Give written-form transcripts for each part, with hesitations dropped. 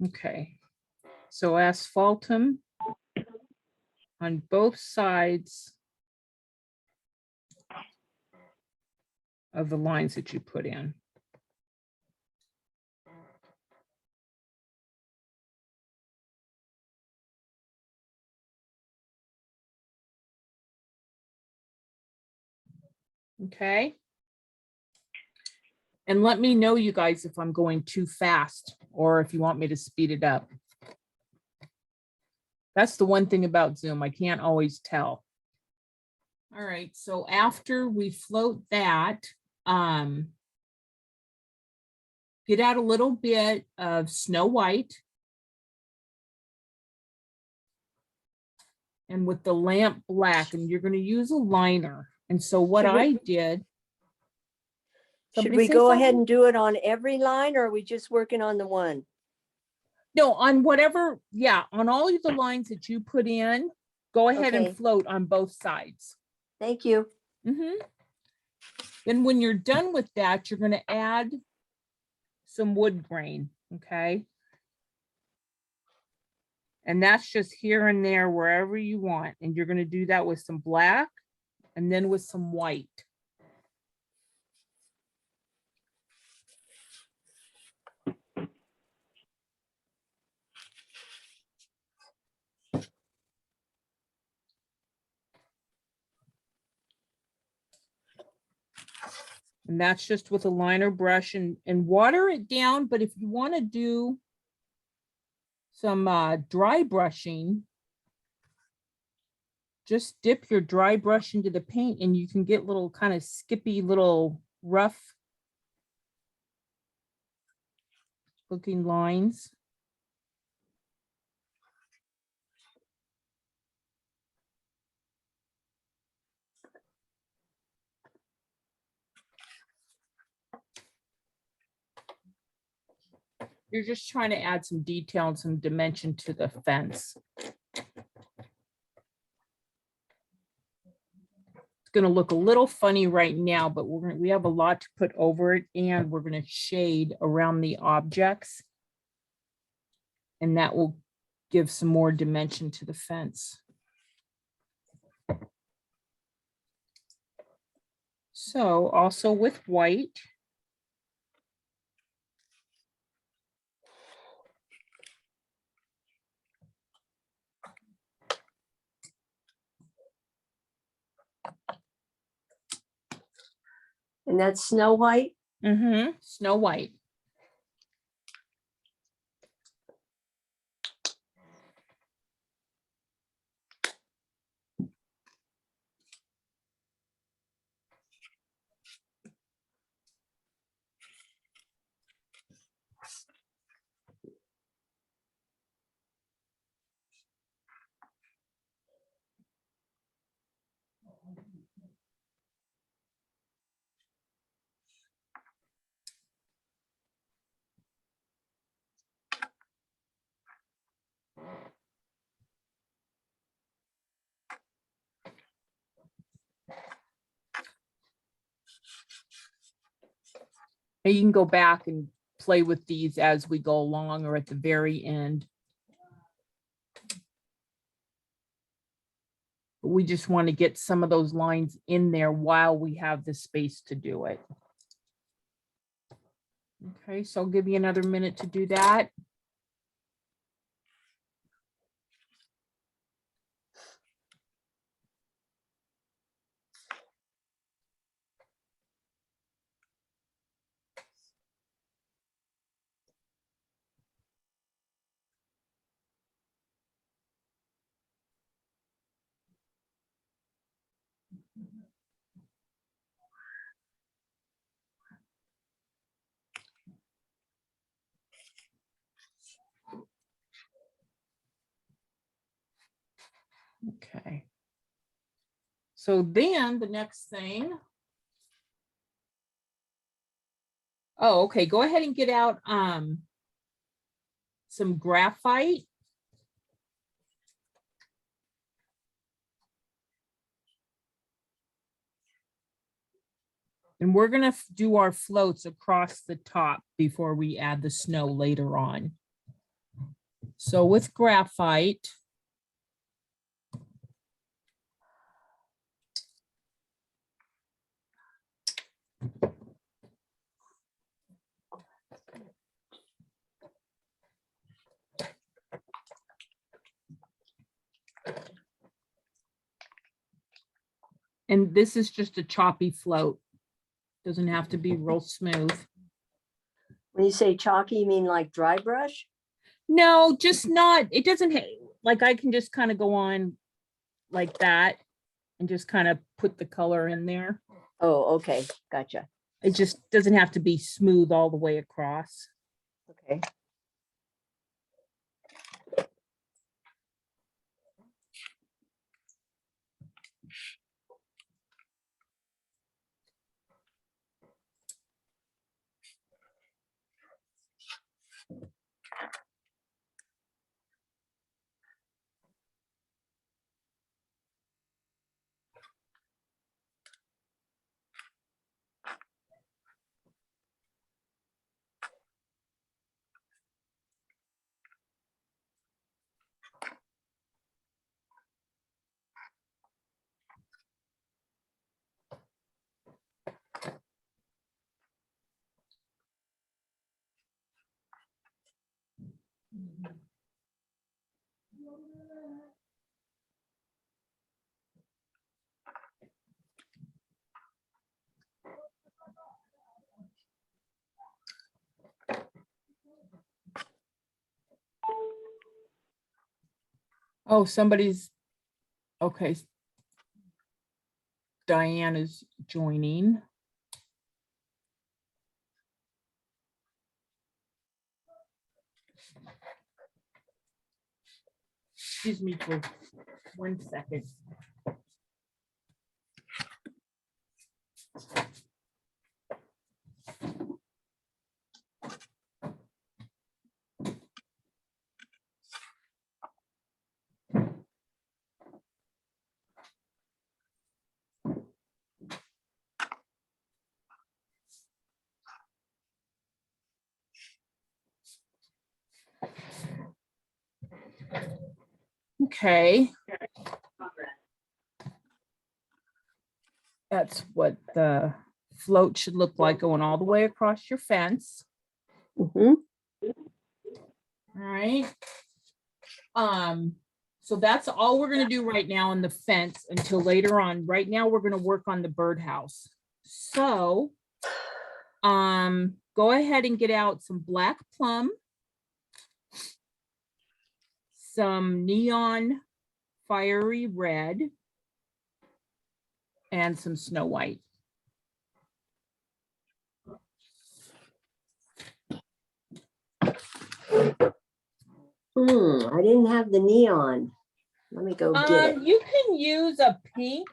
Okay, so asphaltum on both sides of the lines that you put in. Okay. And let me know, you guys, if I'm going too fast or if you want me to speed it up. That's the one thing about Zoom, I can't always tell. All right, so after we float that, get out a little bit of Snow White. And with the lamp black, and you're going to use a liner. And so what I did. Should we go ahead and do it on every line, or are we just working on the one? No, on whatever, yeah, on all of the lines that you put in, go ahead and float on both sides. Thank you. Then when you're done with that, you're going to add some wood grain, okay? And that's just here and there, wherever you want. And you're going to do that with some black and then with some white. And that's just with a liner brush and water it down. But if you want to do some dry brushing, just dip your dry brush into the paint and you can get little kind of skippy little rough looking lines. You're just trying to add some detail and some dimension to the fence. It's going to look a little funny right now, but we have a lot to put over it, and we're going to shade around the objects. And that will give some more dimension to the fence. So also with white, and that's Snow White. Snow White. And you can go back and play with these as we go along or at the very end. But we just want to get some of those lines in there while we have the space to do it. Okay, so I'll give you another minute to do that. Okay. So then the next thing. Oh, okay. Go ahead and get out some graphite. And we're going to do our floats across the top before we add the snow later on. So with graphite, and this is just a choppy float. Doesn't have to be real smooth. When you say chalky, you mean like dry brush? No, just not, it doesn't, like I can just kind of go on like that and just kind of put the color in there. Oh, okay. Gotcha. It just doesn't have to be smooth all the way across. Okay. Oh, somebody's, okay. Diane is joining. Excuse me for 1 second. Okay. That's what the float should look like going all the way across your fence. Mm-hmm. All right. So that's all we're gonna do right now on the fence until later on. Right now, we're gonna work on the birdhouse. So, go ahead and get out some black plum, some neon fiery red, and some snow white. I didn't have the neon. Let me go get it. You can use a pink.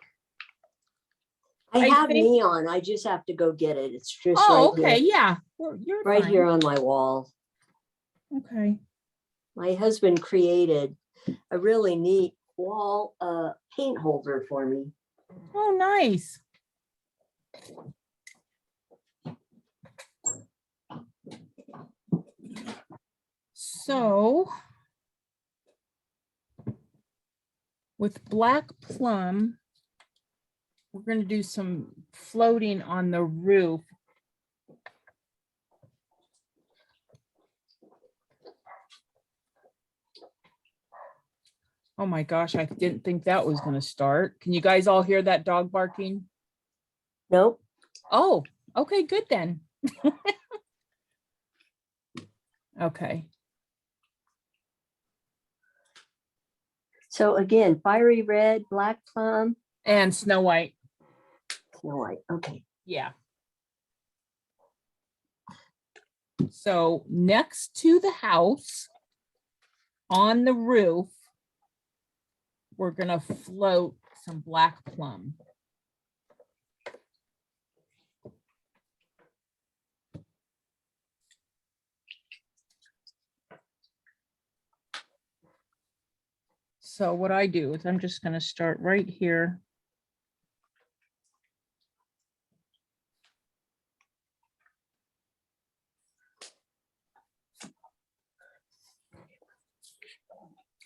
I have think- neon. I just have to go get it. It's just Oh, right okay, here. yeah. Well, you're Right fine. here on my wall. Okay. My husband created a really neat wall paint holder for me. Oh, nice. So with black plum, we're going to do some floating on the roof. Oh my gosh, I didn't think that was going to start. Can you guys all hear that dog barking? Nope. Oh, okay, good then. Okay. So again, fiery red, black plum, And Snow White. Snow White. Okay. Yeah. So next to the house on the roof, we're going to float some black plum. So what I do is I'm just going to start right here.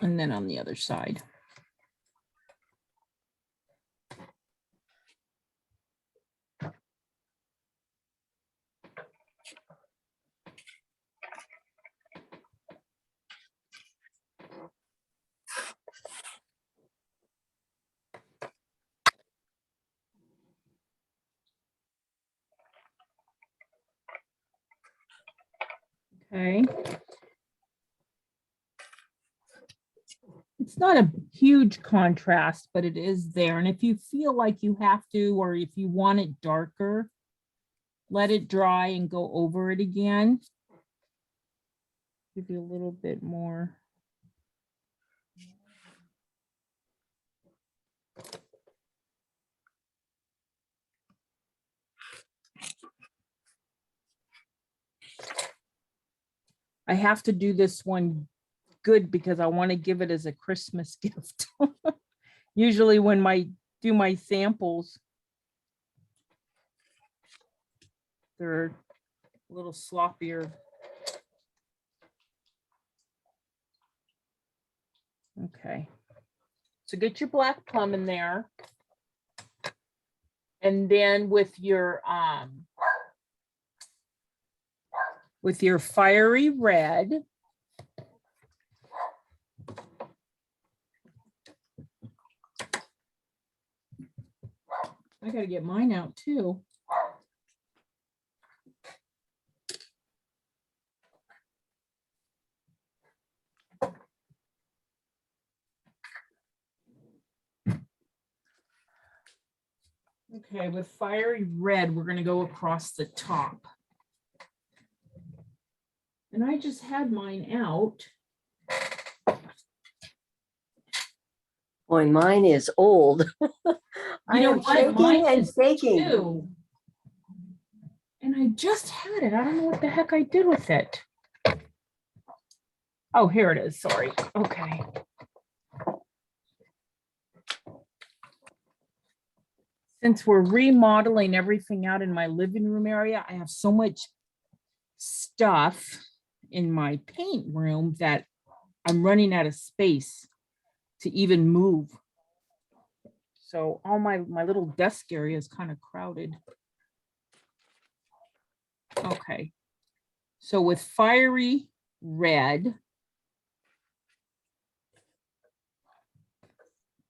And then on the other side. Okay. It's not a huge contrast, but it is there. And if you feel like you have to, or if you want it darker, let it dry and go over it again. Give you a little bit more. I have to do this one good because I want to give it as a Christmas gift. Usually when I do my samples, they're a little sloppier. Okay. So get your black plum in there. And then with your fiery red, I gotta get mine out too. Okay, with fiery red, we're gonna go across the top. And I just had mine out. Boy, mine is old. I You know am what? shaking Mine and is shaking. too. And I just had it. I don't know what the heck I did with it. Oh, here it is. Sorry. Okay. Since we're remodeling everything out in my living room area, I have so much stuff in my paint room that I'm running out of space to even move. So all my little desk area is kind of crowded. Okay. So with fiery red,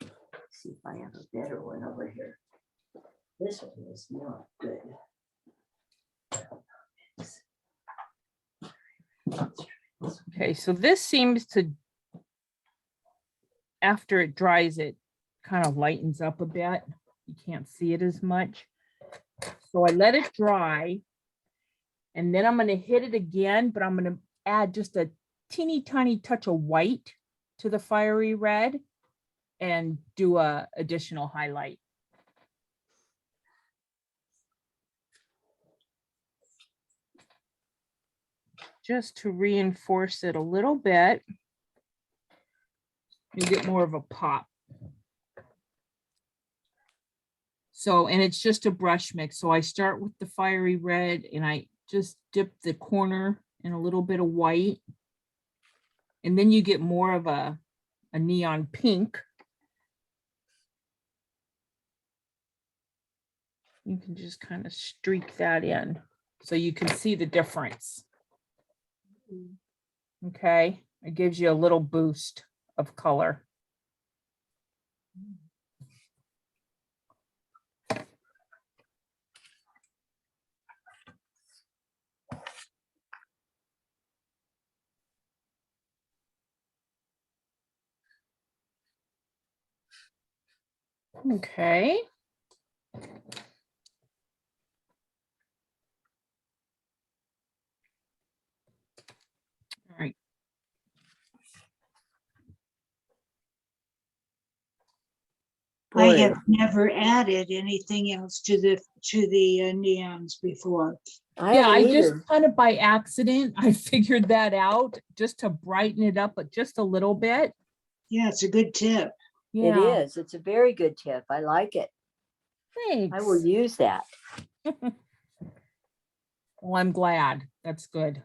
Let's see if I have a better one over here. This one is not good. okay, so this seems to, after it dries, it kind of lightens up a bit. You can't see it as much. So I let it dry. And then I'm going to hit it again, but I'm going to add just a teeny tiny touch of white to the fiery red and do a additional highlight. Just to reinforce it a little bit. You get more of a pop. So, and it's just a brush mix. So I start with the fiery red and I just dip the corner in a little bit of white. And then you get more of a neon pink. You can just kind of streak that in so you can see the difference. Okay, it gives you a little boost of color. Okay. All right. I Boy, have never added anything else to the neons before. Yeah, I haven't just either. kind of by accident, I figured that out just to brighten it up, but just a little bit. Yeah, it's a good tip. Yeah. It is. It's a very good tip. I like it. Thanks. I will use that. Well, I'm glad. That's good.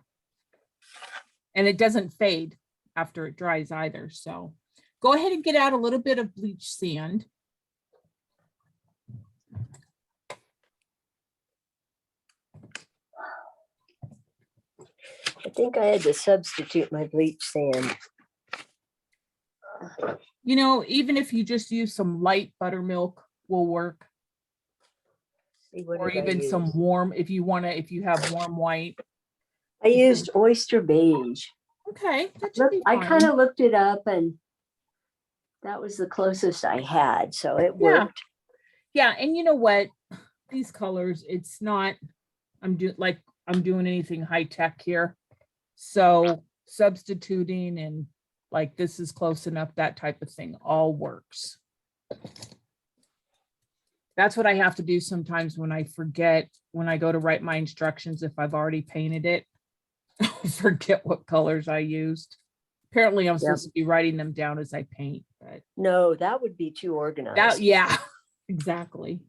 And it doesn't fade. after it dries either. So go ahead and get out a little bit of bleach sand. I think I had to substitute my bleach sand. You know, even if you just use some light buttermilk will work, See, what or did I even some use? warm, if you want to, if you have warm white. I used oyster beige. Okay, that should Look, be I fine. kind of looked it up and that was the closest I had, so it Yeah. worked. Yeah, and you know what? These colors, it's not, I'm doing anything high tech here. So substituting and like this is close enough, that type of thing all works. That's what I have to do sometimes when I forget, when I go to write my instructions, if I've already painted it, I forget what colors I used. Apparently I'm supposed to be writing them down as I paint, but No, that would be too that, organized. yeah, exactly.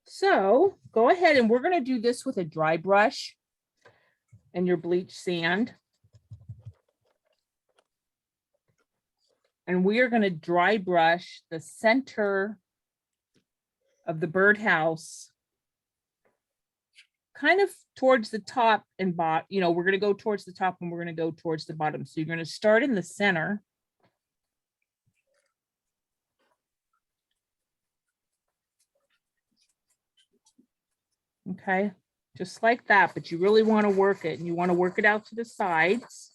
So go ahead and we're going to do this with a dry brush and your bleach sand. And we are going to dry brush the center of the birdhouse kind of towards the top and bottom. You know, we're going to go towards the top and we're going to go towards the bottom. So you're going to start in the center. Okay, just like that, but you really want to work it and you want to work it out to the sides.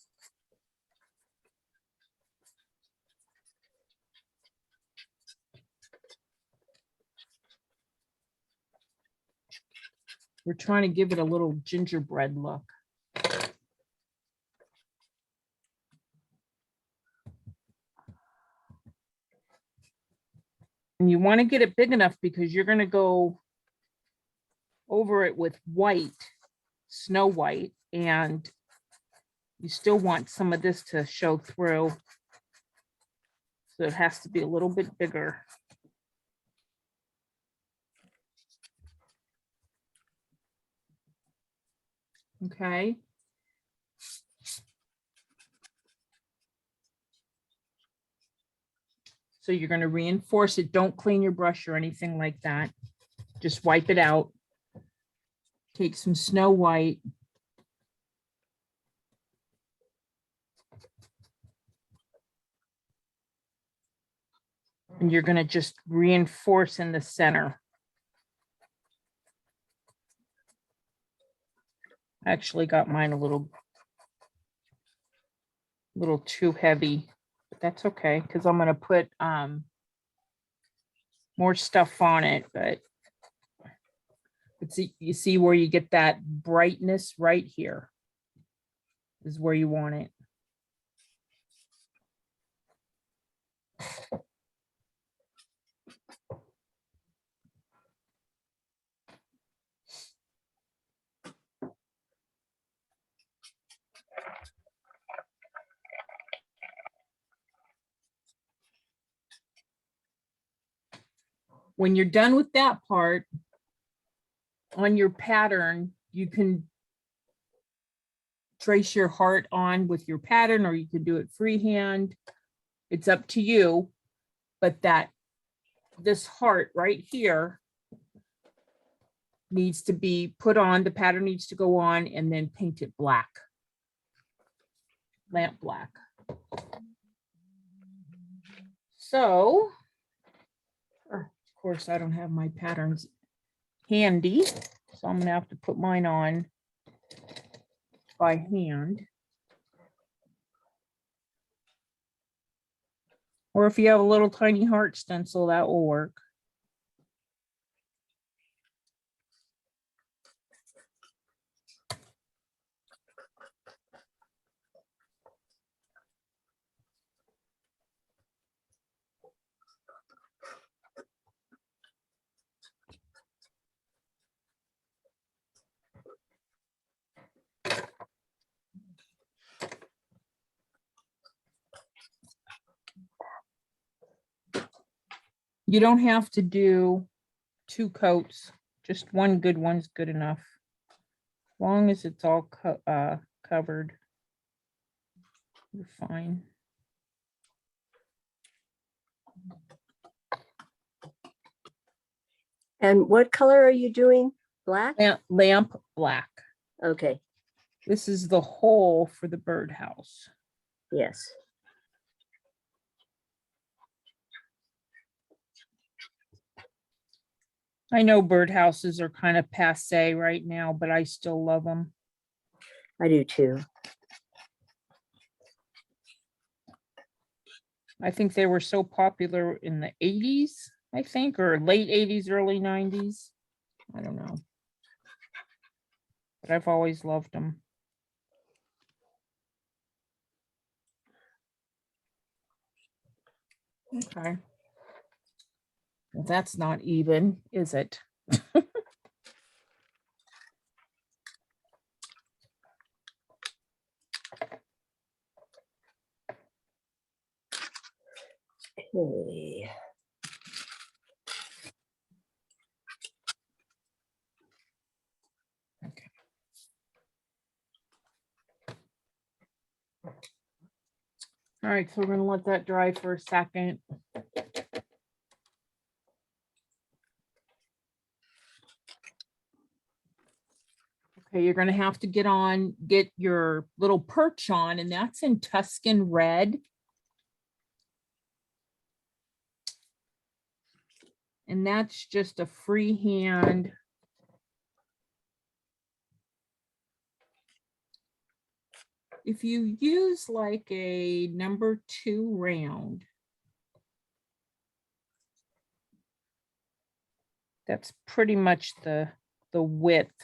We're trying to give it a little gingerbread look. And you want to get it big enough because you're going to go over it with white, snow white, and you still want some of this to show through. So it has to be a little bit bigger. Okay. So you're going to reinforce it. Don't clean your brush or anything like that. Just wipe it out. Take some snow white. And you're going to just reinforce in the center. I actually got mine a little too heavy, but that's okay because I'm going to put more stuff on it, but you see where you get that brightness right here is where you want it. When you're done with that part, on your pattern, you can trace your heart on with your pattern, or you can do it freehand. It's up to you. But this heart right here needs to be put on, the pattern needs to go on, and then paint it black. Lamp black. So, of course, I don't have my patterns handy, so I'm gonna have to put mine on by hand. Or if you have a little tiny heart stencil, that will work. You don't have to do 2 coats, just one good one's good enough. As long as it's all covered. You're fine. And what color are you doing? Black? Lamp black. Okay, This is the hole for the birdhouse. yes. I know birdhouses are kind of passe right now, but I still love them. I do too. I think they were so popular in the 80s, I think, or late 80s, early 90s. I don't know. But I've always loved them. Okay. Well, that's not even, is it? Okay. Okay. All right, so we're gonna let that dry for a second. Okay, you're gonna have to get your little perch on, and that's in Tuscan red. And that's just a freehand. If you use like a number 2 round, that's pretty much the width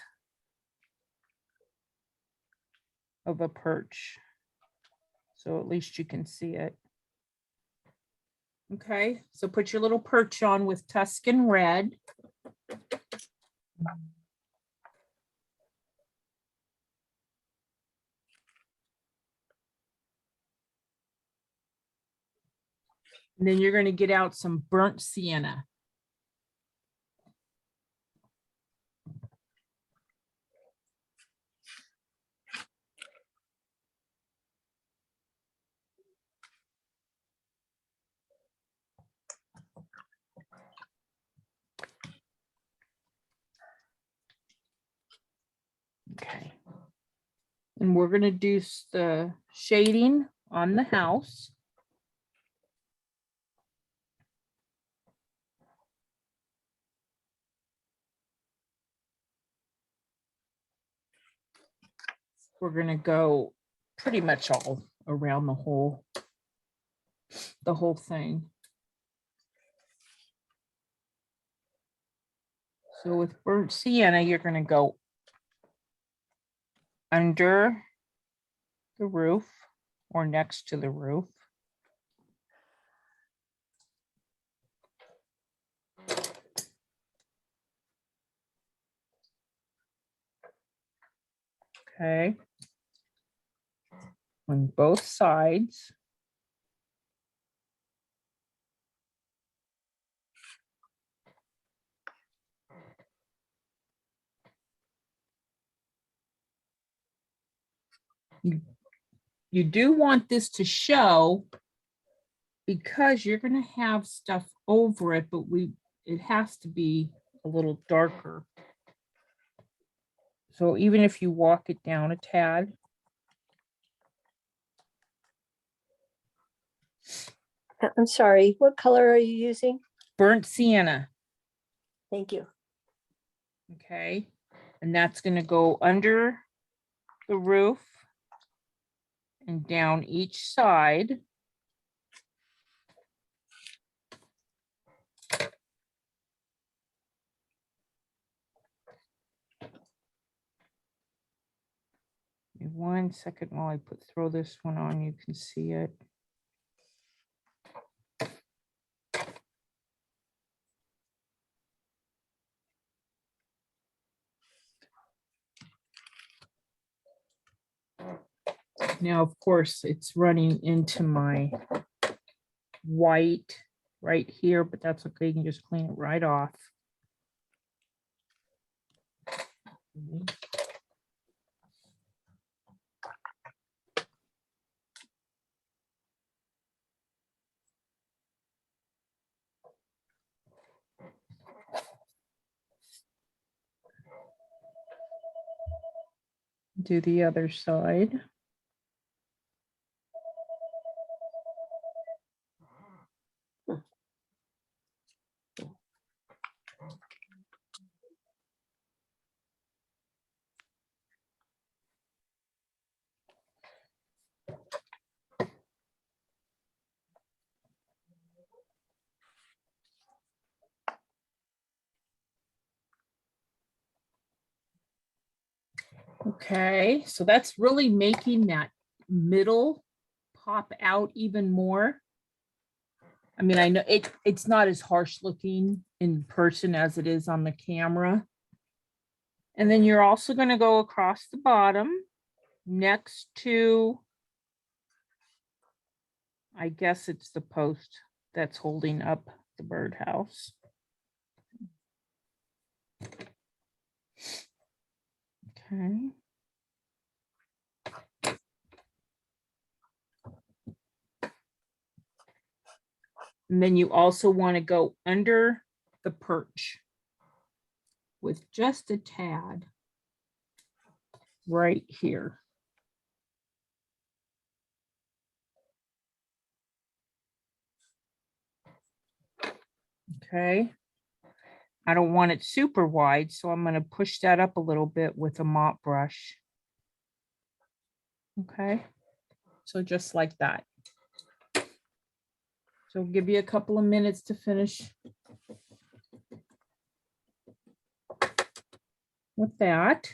of a perch. So at least you can see it. Okay, so put your little perch on with Tuscan red. And then you're going to get out some burnt sienna. Okay. And we're going to do the shading on the house. We're going to go pretty much all around the whole thing. So with burnt sienna, you're going to go under the roof or next to the roof. Okay. On both sides. You do want this to show because you're going to have stuff over it, but it has to be a little darker. So even if you walk it down a tad. I'm sorry, what color are you using? Burnt sienna. Thank you. Okay. And that's going to go under the roof and down each side. Give me 1 second while I throw this one on, you can see it. Now, of course, it's running into my white right here, but that's okay. You can just clean it right off. Do the other side. Okay, so that's really making that middle pop out even more. I mean, I know it's not as harsh looking in person as it is on the camera. And then you're also going to go across the bottom next to, I guess it's the post that's holding up the birdhouse. Okay. And then you also want to go under the perch with just a tad right here. Okay. I don't want it super wide, so I'm going to push that up a little bit with a mop brush. Okay. So just like that. So give you a couple of minutes to finish with that.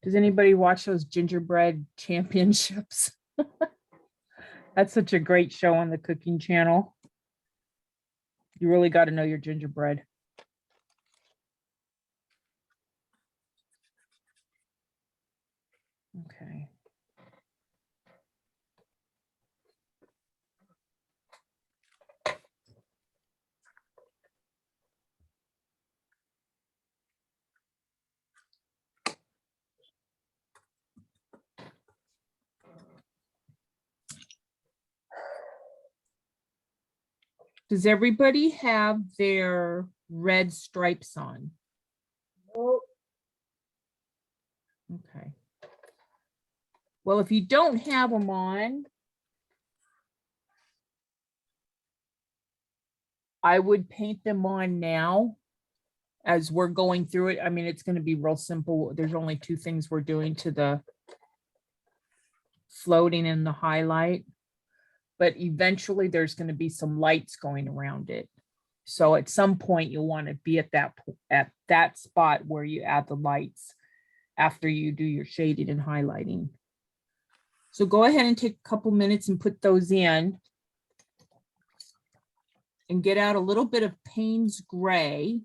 Does anybody watch those gingerbread championships? That's such a great show on the cooking channel. You really got to know your gingerbread. Okay. Does everybody have their red stripes on? Oh, Okay. Well, if you don't have them on, I would paint them on now as we're going through it. I mean, it's going to be real simple. There's only two things we're doing to the floating and the highlight, but eventually there's going to be some lights going around it. So at some point you'll want to be at that spot where you add the lights after you do your shading and highlighting. So go ahead and take a couple minutes and put those in and get out a little bit of Payne's gray,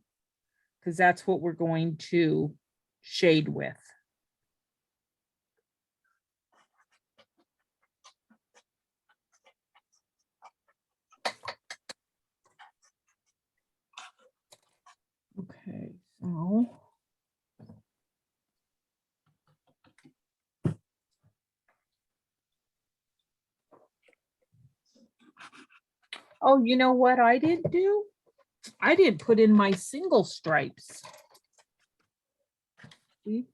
because that's what we're going to shade with. Okay, so oh, you know what I didn't do? I didn't put in my single stripes. See?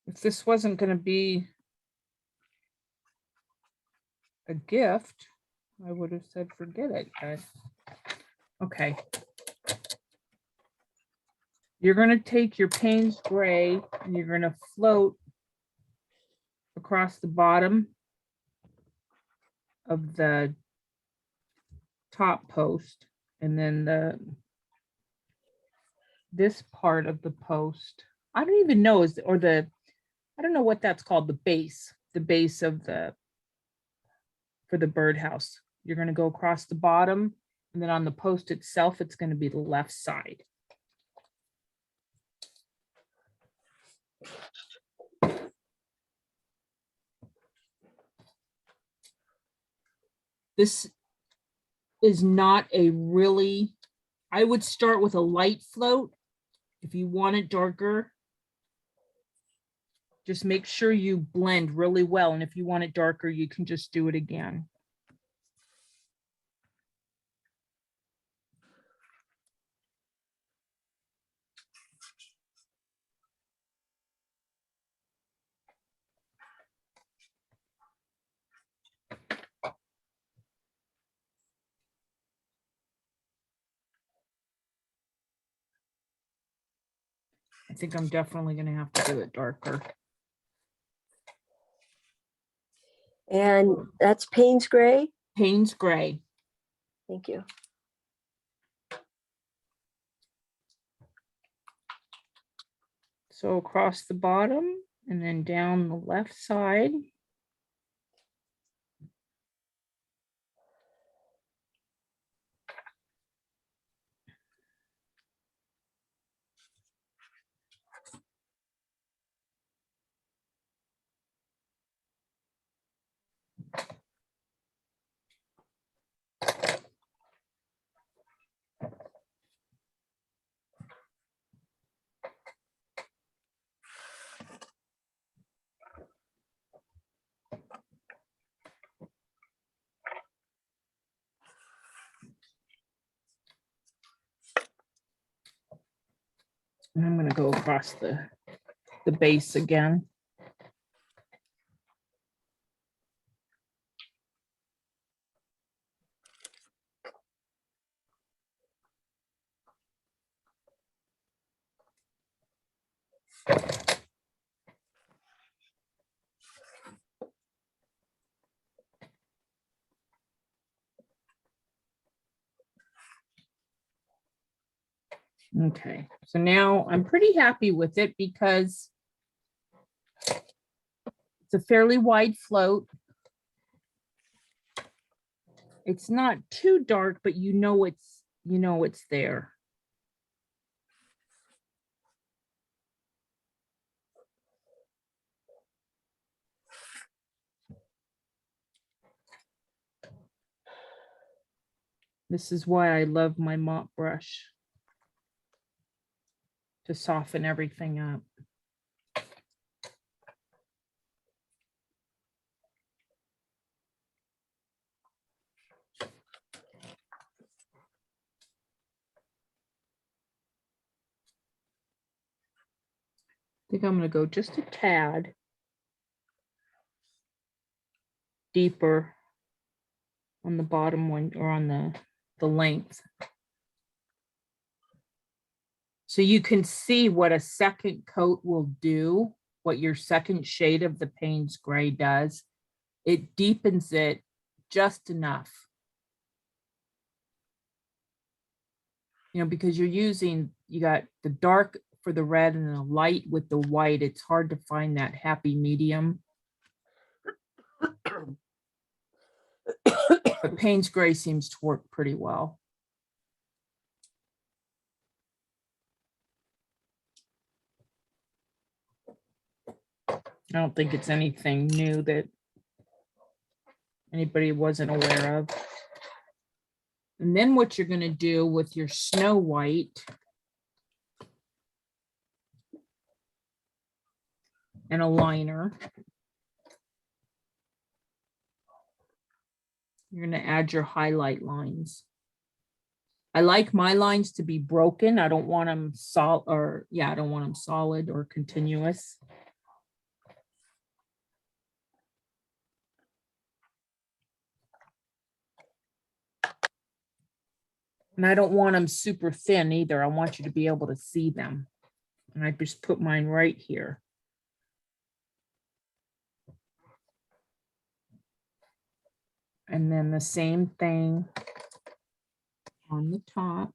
If this wasn't going to be a gift, I would have said forget it. But okay. You're going to take your Payne's gray and you're going to float across the bottom of the top post, and then this part of the post. I don't even know I don't know what that's called, the base of for the birdhouse. You're going to go across the bottom, and then on the post itself, it's going to be the left side. This is not a really, I would start with a light float. If you want it darker, Just make sure you blend really well. And if you want it darker, you can just do it again. I think I'm definitely going to have to do it darker. And that's Payne's Gray. Payne's Gray. Thank you. So across the bottom and then down the left side. And I'm going to go across the base again. Okay, so now I'm pretty happy with it because it's a fairly wide float. It's not too dark, but you know it's there. This is why I love my mop brush, to soften everything up. I think I'm going to go just a tad deeper on the bottom one, or on the length. So you can see what a second coat will do, what your second shade of the Payne's Gray does. It deepens it just enough. Because you got the dark for the red and the light with the white. It's hard to find that happy medium. But Payne's Gray seems to work pretty well. I don't think it's anything new that anybody wasn't aware of. And then what you're going to do with your Snow White and a liner, you're going to add your highlight lines. I like my lines to be broken. I don't want them solid, I don't want them solid or continuous. And I don't want them super thin either. I want you to be able to see them. And I just put mine right here. And then the same thing on the top.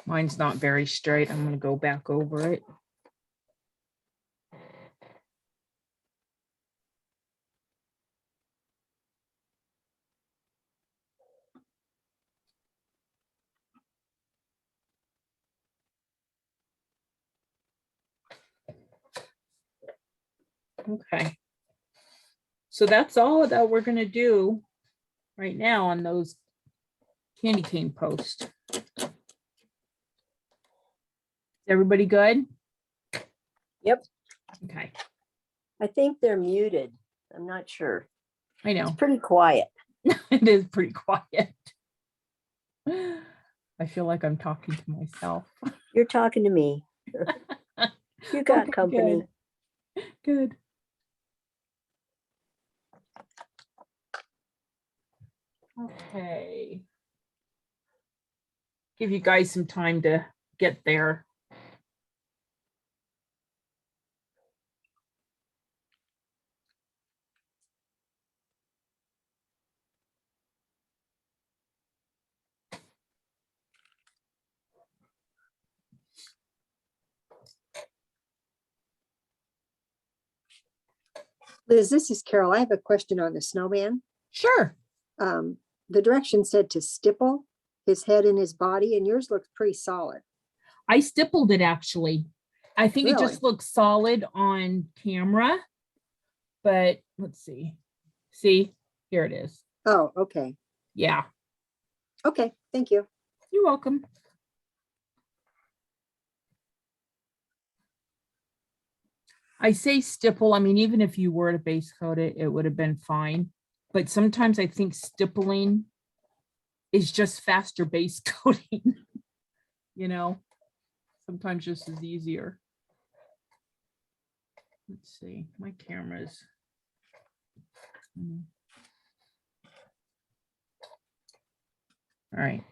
Mine's not very straight. I'm going to go back over it. Okay. So that's all that we're gonna do right now on those candy cane posts. Everybody good? Yep. Okay, I think they're muted. I'm not sure. I It's know. pretty quiet. It is pretty quiet. I feel like I'm talking to myself. You're talking to me. You got Okay, company. Good. Okay. Give you guys some time to get there. Liz, this is Carol. I have a question on the snowman. Sure. The direction said to stipple his head and his body, and yours looks pretty solid. I stippled it actually. I think it just Really? looks solid on camera, but let's see. See, here it is. Oh, okay. Yeah, Okay, thank you. you're welcome. I say stipple. I mean, even if you were to base coat it, it would have been fine. But sometimes I think stippling is just faster base coating. You know, sometimes just is easier. Let's see, my camera's. All right.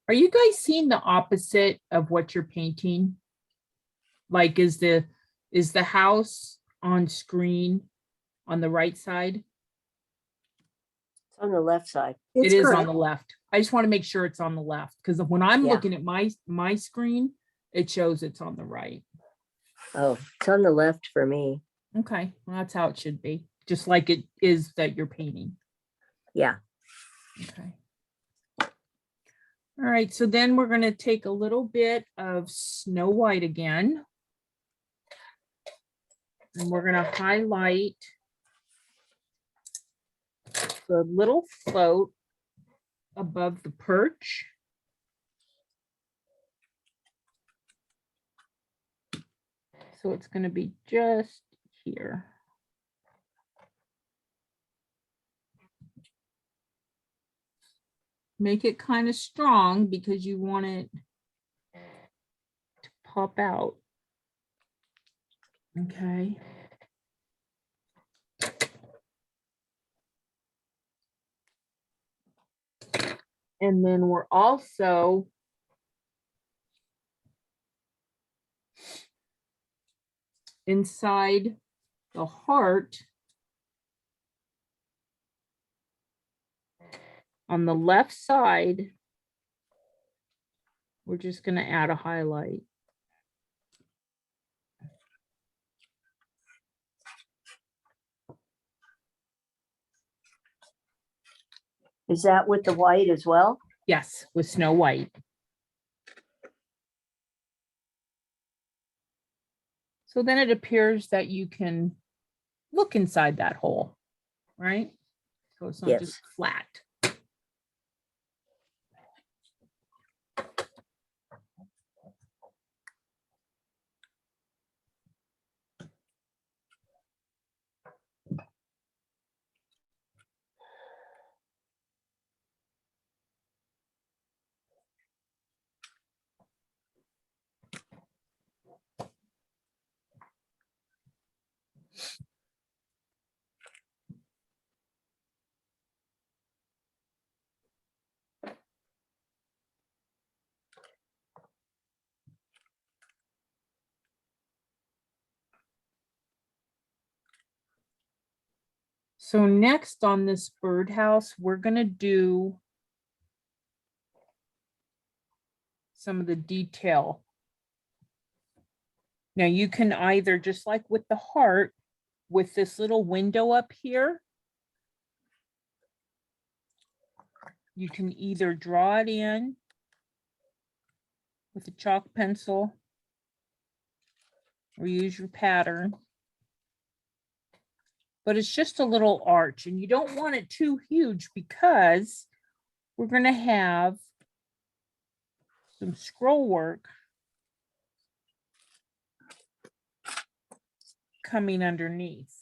Are you guys seeing the opposite of what you're painting? Like, is the house on screen on the right side? It's on the left side. It It's is on correct. the left. I just want to make sure it's on the left because when I'm Yeah. looking at my screen, it shows it's on the right. Oh, it's on the left for me. Okay, well, that's how it should be, just like it is that you're painting. Yeah. Okay. All right, so then we're going to take a little bit of Snow White again. And we're going to highlight the little float above the perch. So it's going to be just here. Make it kind of strong because you want it to pop out. Okay. And then we're also inside the heart on the left side. We're just going to add a highlight. Is that with the white as well? Yes, with Snow White. So then it appears that you can look inside that hole, right? So it's not Yes. just flat. So next on this birdhouse, we're going to do some of the detail. Now you can either, just like with the heart, with this little window up here, you can either draw it in with a chalk pencil. Or use your pattern. But it's just a little arch, and you don't want it too huge because we're going to have some scroll work coming underneath.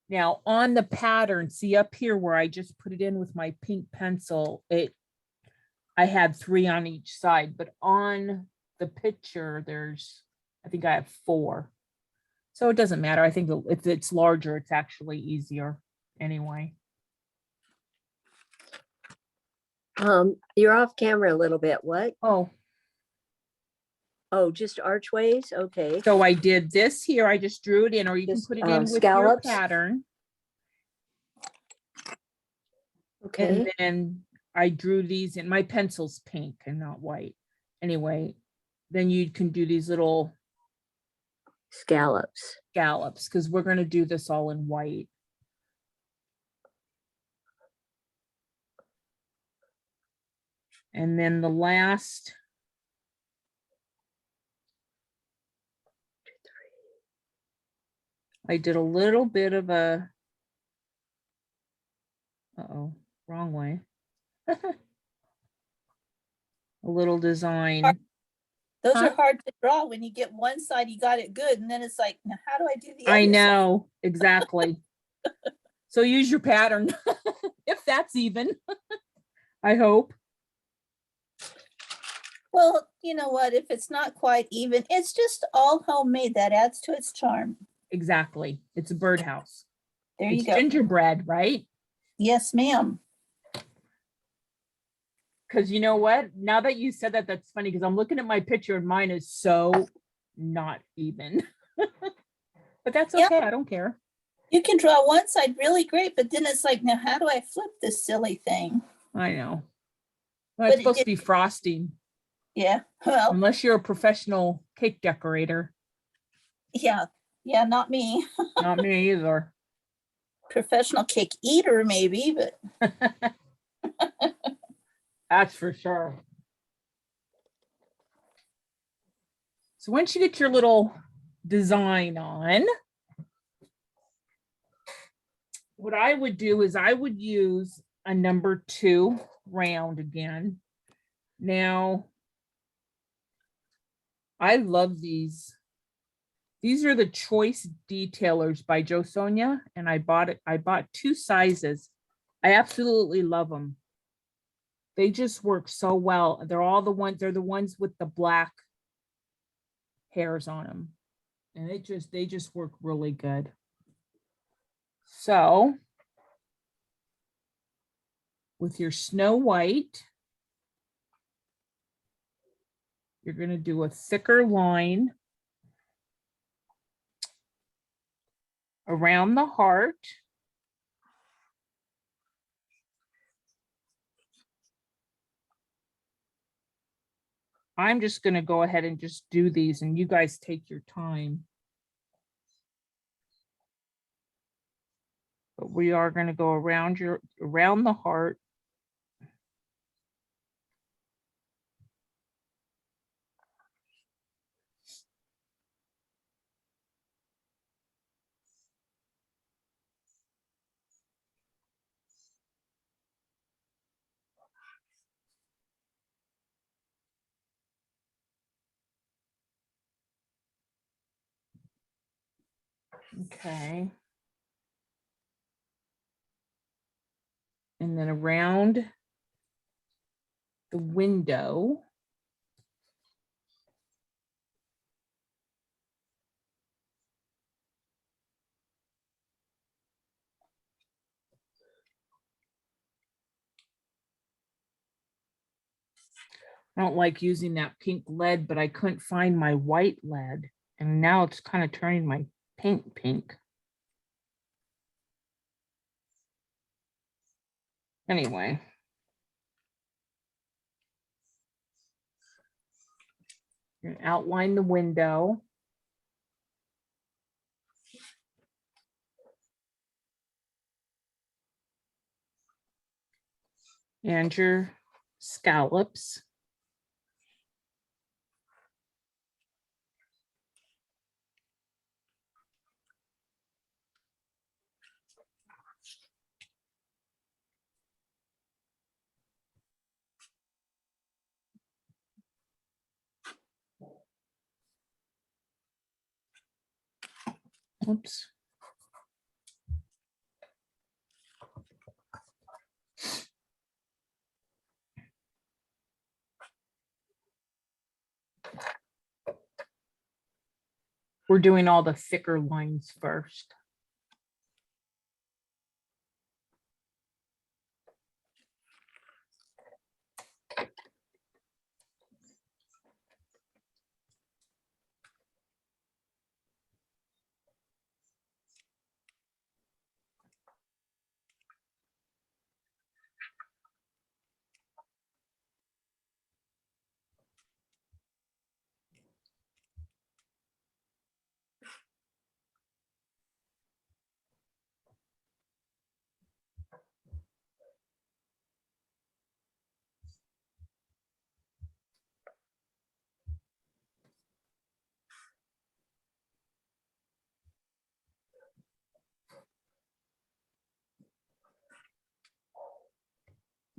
Now on the pattern, see up here where I just put it in with my pink pencil, I had 3 on each side, but on the picture, I think I have 4. So it doesn't matter. I think if it's larger, it's actually easier anyway. You're off camera a little bit. What? Oh, Oh, just archways? Okay. so I did this here. I just drew it in, or you can Just, put it in with your scallops? pattern. Okay. And then I drew these in. My pencil's pink and not white. Anyway, then you can do these little Scallops. scallops because we're going to do this all in white. And then the last, I did a little bit of a, uh-oh, wrong way. A little design. Those Huh? are hard to draw. When you get one side, you got it good. And then it's like, now how do I do the other I side? know, exactly. So use your pattern, if that's even, I hope. Well, you know what? If it's not quite even, it's just all homemade. That adds to its charm. Exactly. It's a birdhouse. There It's you go. gingerbread, right? Yes, ma'am. Because you know what? Now that you said that, that's funny because I'm looking at my picture and mine is so not even. But that's Yeah. okay. I don't care. You can draw one side really great, but then it's like, now how do I flip this silly thing? I know. Well, But it's it supposed to did- be frosting, Yeah. Well, unless you're a professional cake decorator. yeah. Yeah, not me. Not me either. Professional cake eater, maybe, but That's for sure. So once you get your little design on, what I would do is I would use a number 2 round again. Now, I love these. These are the Choice Detailers by Joe Sonia, and I bought 2 sizes. I absolutely love them. They just work so well. They're the ones with the black hairs on them. And they just work really good. So with your Snow White, you're going to do a thicker line around the heart. I'm just going to go ahead and just do these, and you guys take your time. But we are going to go around the heart. Okay. And then around the window. I don't like using that pink lead, but I couldn't find my white lead. And now it's kind of turning my paint pink. Anyway. You're gonna outline the window. And your scallops. Oops. We're doing all the thicker lines first.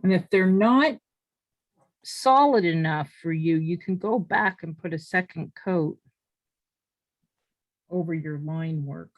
And if they're not solid enough for you, you can go back and put a second coat over your line work.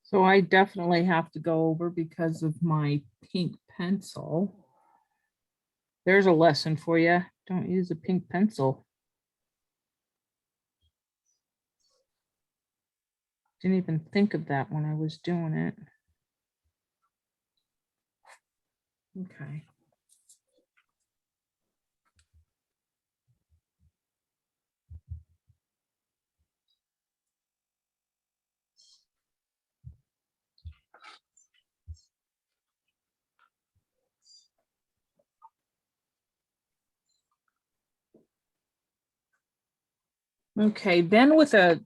So I definitely have to go over because of my pink pencil. There's a lesson for you. Don't use a pink pencil. Didn't even think of that when I was doing it. Okay. Okay, then with a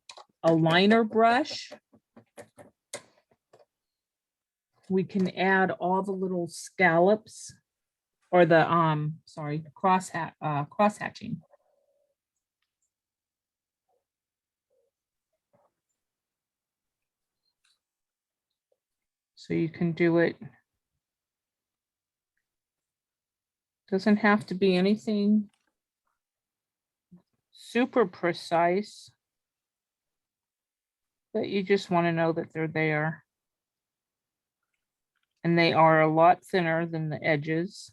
liner brush, we can add all the little scallops or the sorry, cross hatching. So you can do it. Doesn't have to be anything super precise, but you just want to know that they're there. And they are a lot thinner than the edges.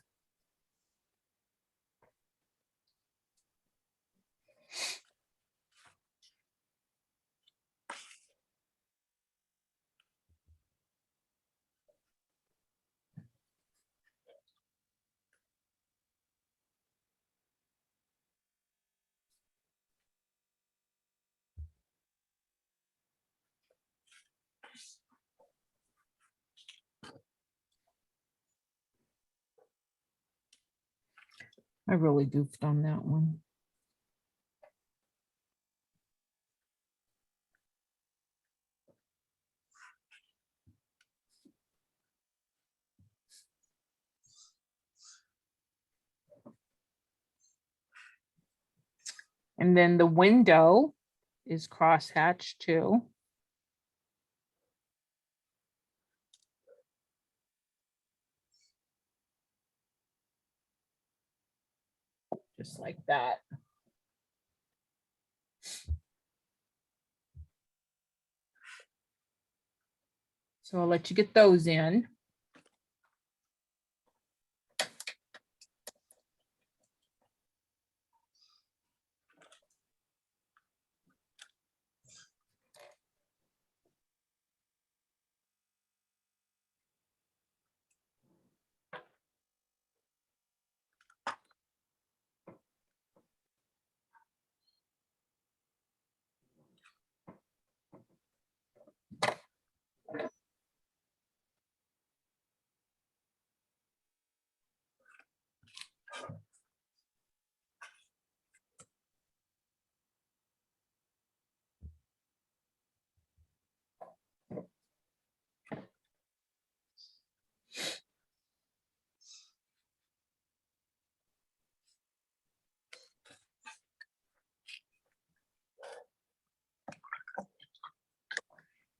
I really goofed on that one. And then the window is crosshatched too. just like that. So I'll let you get those in.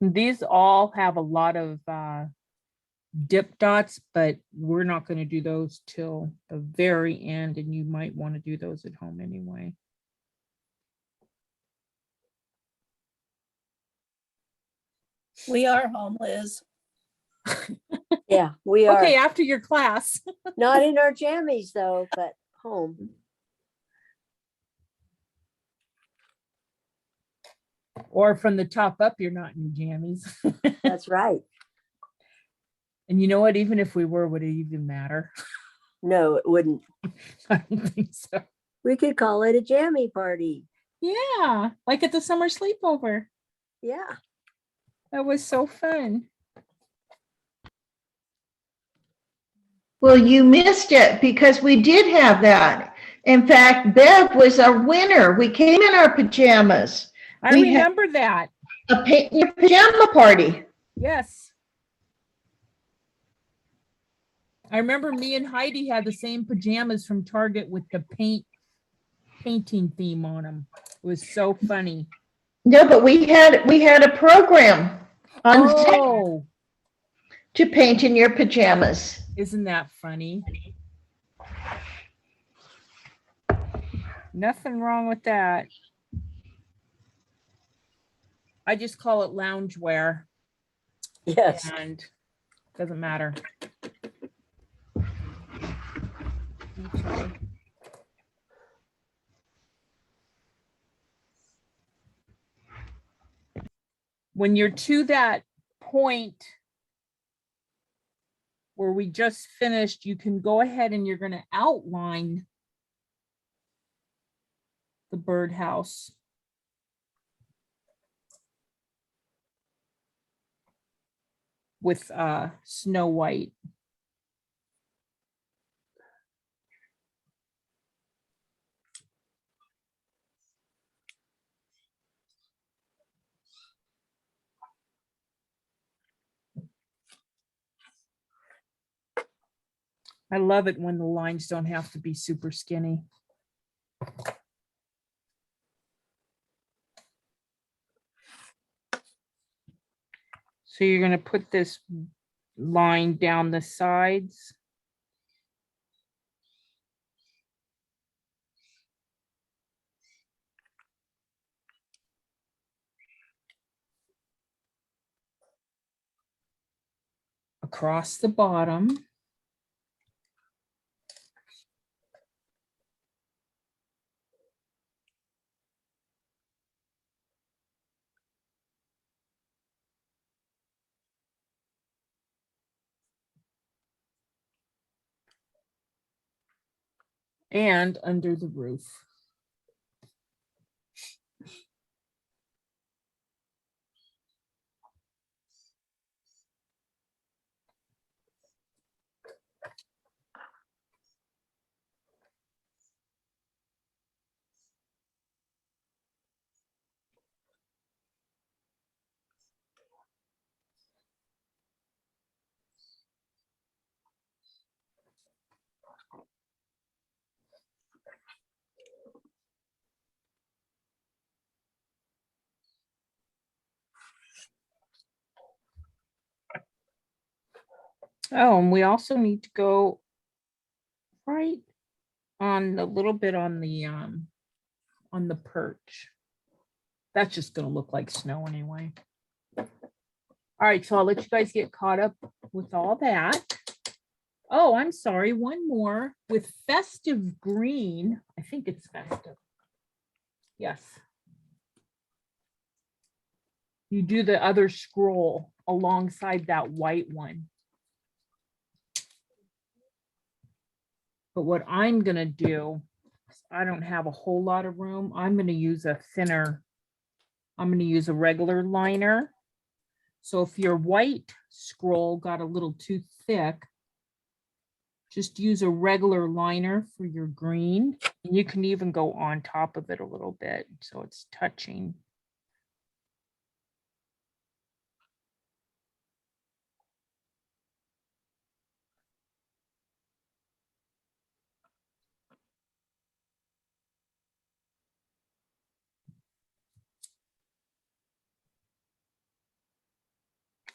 These all have a lot of dip dots, but we're not going to do those till the very end, and you might want to do those at home anyway. We are home, Liz. Yeah, we are. Okay, after your class. Not in our jammies though, but home. Or from the top up, you're not in your jammies. That's right. And you know what? Even if we were, would it even matter? No, it wouldn't. I don't think so. We could call it a jammy party. Yeah, like at the summer sleepover. Yeah. That was so fun. Well, you missed it because we did have that. In fact, Bev was our winner. We came in our pajamas. I We had remember that. a paint your pajama party. Yes. I remember me and Heidi had the same pajamas from Target with the painting theme on them. It was so funny. No, but we had a program on Zoom Oh, to paint in your pajamas. isn't that funny? Nothing wrong with that. I just call it loungewear Yes. and doesn't matter. Okay. When you're to that point where we just finished, you can go ahead and you're going to outline the birdhouse. With Snow White. I love it when the lines don't have to be super skinny. So you're going to put this line down the sides. Across the bottom. And under the roof. Oh, and we also need to go right on the little bit on the perch. That's just gonna look like snow anyway. All right, so I'll let you guys get caught up with all that. Oh, I'm sorry, one more with festive green. I think it's festive. Yes. You do the other scroll alongside that white one. But what I'm gonna do, I don't have a whole lot of room. I'm gonna use a thinner, I'm gonna use a regular liner. So if your white scroll got a little too thick, just use a regular liner for your green. And you can even go on top of it a little bit, so it's touching.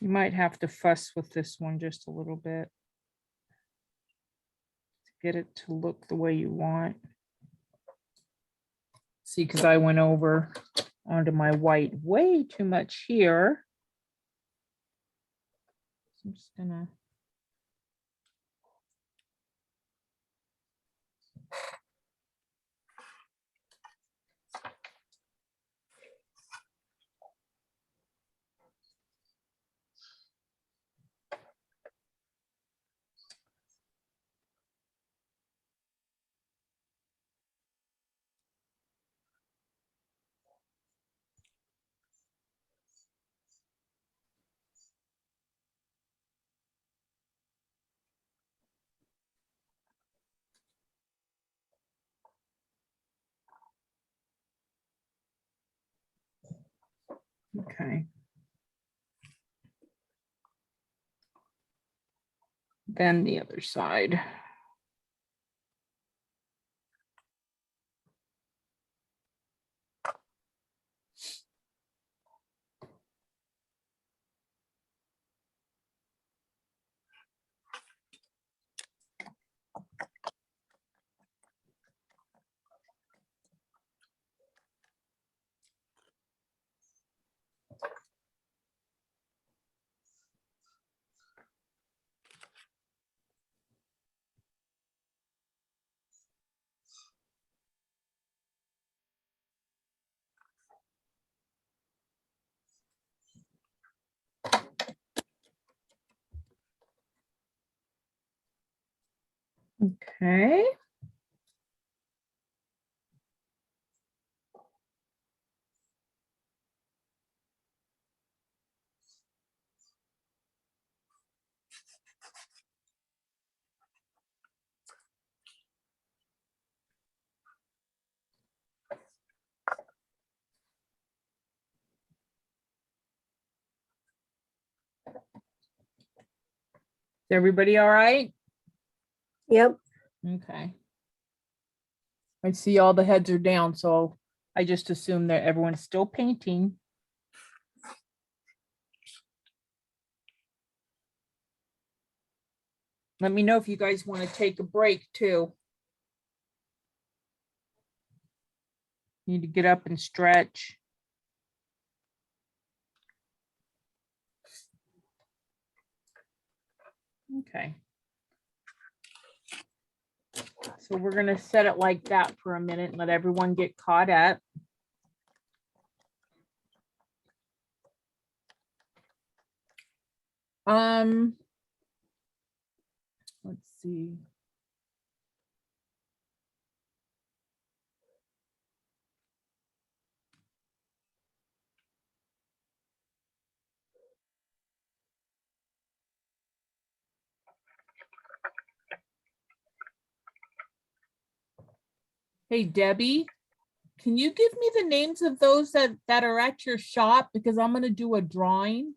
You might have to fuss with this one just a little bit to get it to look the way you want. See, because I went over onto my white way too much here. So I'm just gonna. Okay. Then the other side. Okay. Is everybody all right? Yep. Okay. I see all the heads are down, so I just assume that everyone's still painting. Let me know if you guys want to take a break too. Need to get up and stretch. Okay. So we're gonna set it like that for a minute and let everyone get caught up. Let's see. Hey, Debbie, can you give me the names of those that are at your shop? Because I'm gonna do a drawing.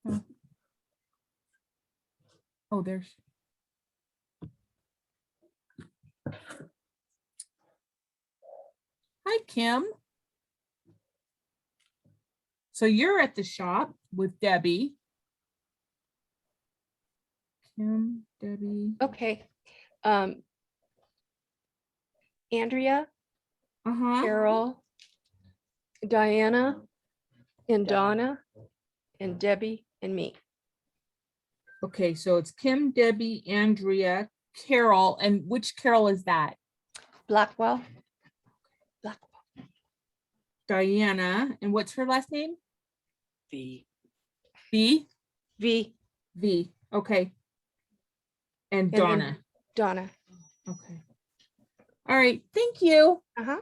Hmm. Oh, there's. Hi, Kim. So you're at the shop with Debbie. Kim, Debbie. Okay. Andrea, Uh-huh. Carol, Diana, and Donna, and Debbie, and me. Okay, so it's Kim, Debbie, Andrea, Carol, and which Carol is that? Blackwell. Diana, and what's her last name? V. B? V. V, okay. And then Donna, Donna. okay. All right, thank you. Uh-huh.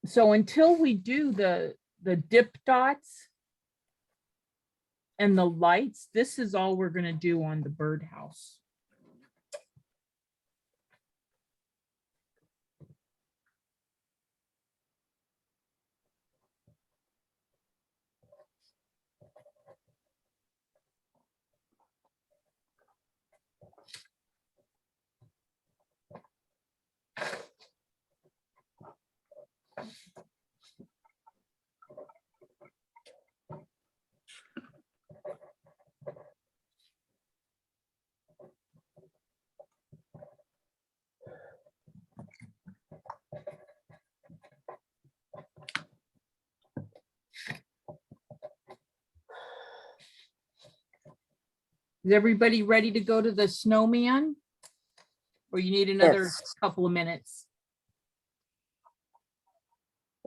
So until we do the dip dots and the lights, this is all we're gonna do on the birdhouse. Is everybody ready to go to the snowman? Or you need another Yes. couple of minutes?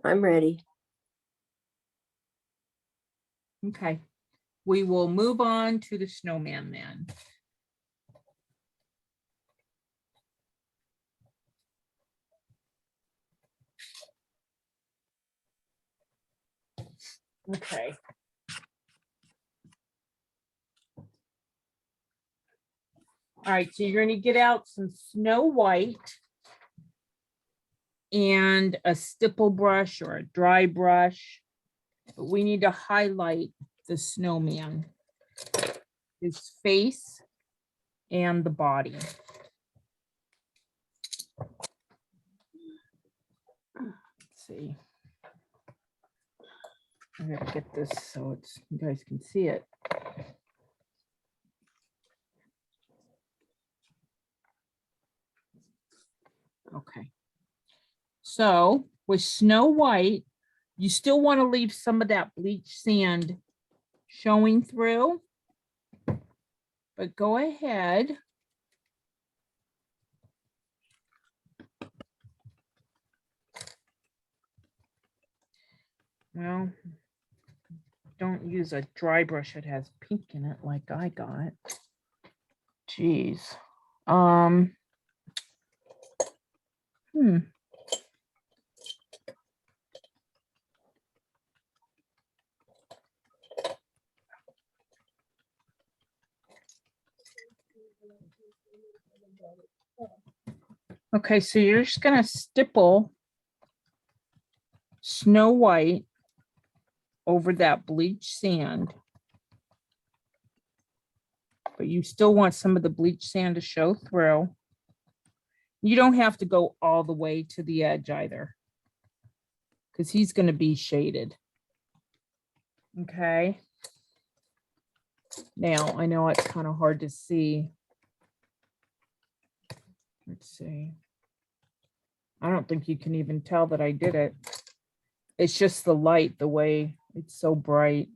I'm ready. Okay, we will move on to the snowman then. Okay. All right, so you're gonna get out some Snow White and a stipple brush or a dry brush. But we need to highlight the snowman, his face and the body. Let's see. I gotta get this so it's you guys can see it. Okay. So with Snow White, you still want to leave some of that bleach sand showing through. But go ahead. Well, don't use a dry brush that has pink in it like I got. Jeez. Okay, so you're just gonna stipple Snow White over that bleach sand. But you still want some of the bleach sand to show through. You don't have to go all the way to the edge either, because he's going to be shaded. Okay. Now, I know it's kind of hard to see. Let's see. I don't think you can even tell that I did it. It's just the light, the way it's so bright.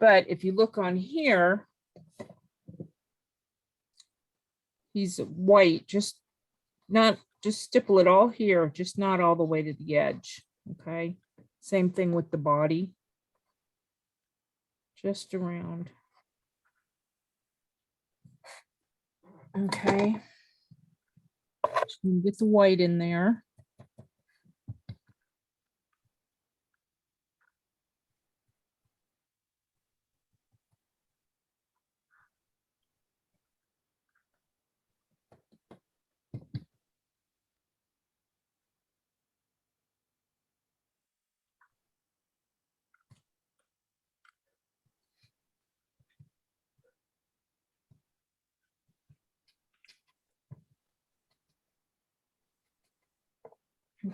But if you look on here, he's white, just not just stipple it all here, just not all the way to the edge, okay? Same thing with the body. Just around. Okay. Get the white in there.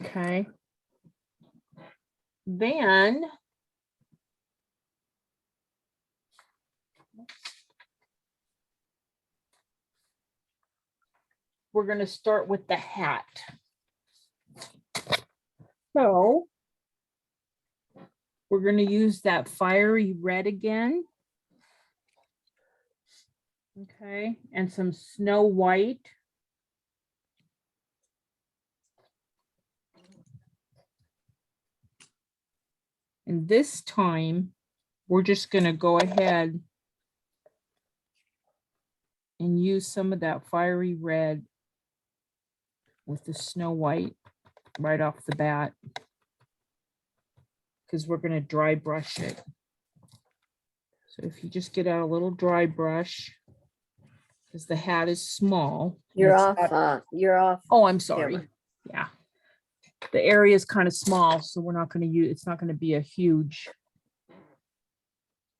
Okay. Then we're going to start with the hat. So we're going to use that fiery red again. Okay, and some snow white. And this time, we're just going to go ahead and use some of that fiery red with the snow white right off the bat, because we're going to dry brush it. So if you just get out a little dry brush, because the hat is small. and You're it's off, not- you're off. Oh, I'm sorry. camera. Yeah. The area is kind of small, so we're not going to use, it's not going to be a huge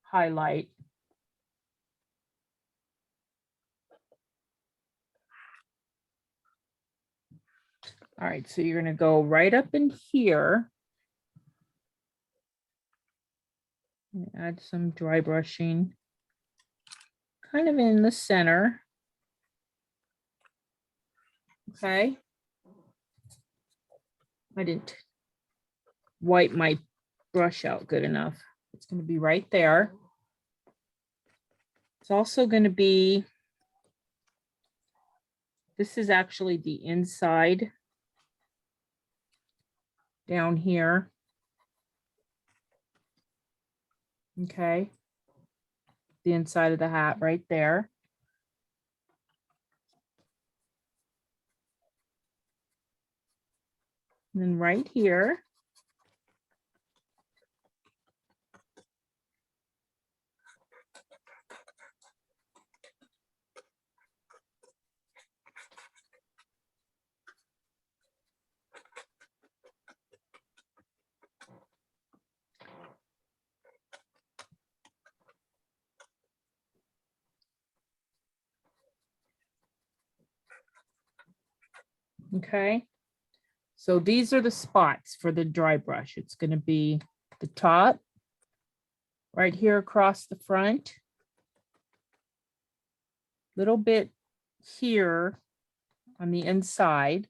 highlight. All right, so you're going to go right up in here. And add some dry brushing, kind of in the center. Okay. I didn't wipe my brush out good enough. It's going to be right there. It's also going to be, this is actually the inside down here. Okay. The inside of the hat right there. And then right here. Okay. So these are the spots for the dry brush. It's going to be the top, right here across the front, little bit here on the inside.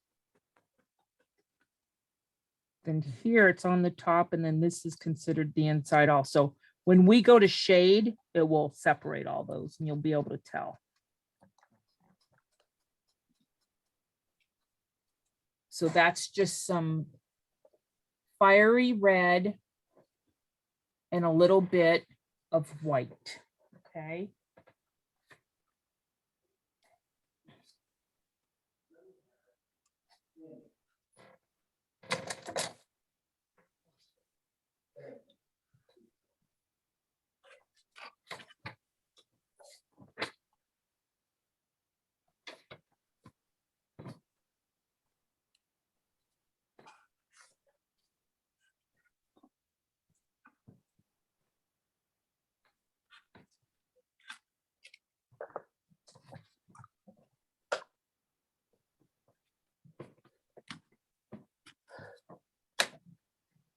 Then here it's on the top, and then this is considered the inside also. When we go to shade, it will separate all those and you'll be able to tell. So that's just some fiery red and a little bit of white, okay?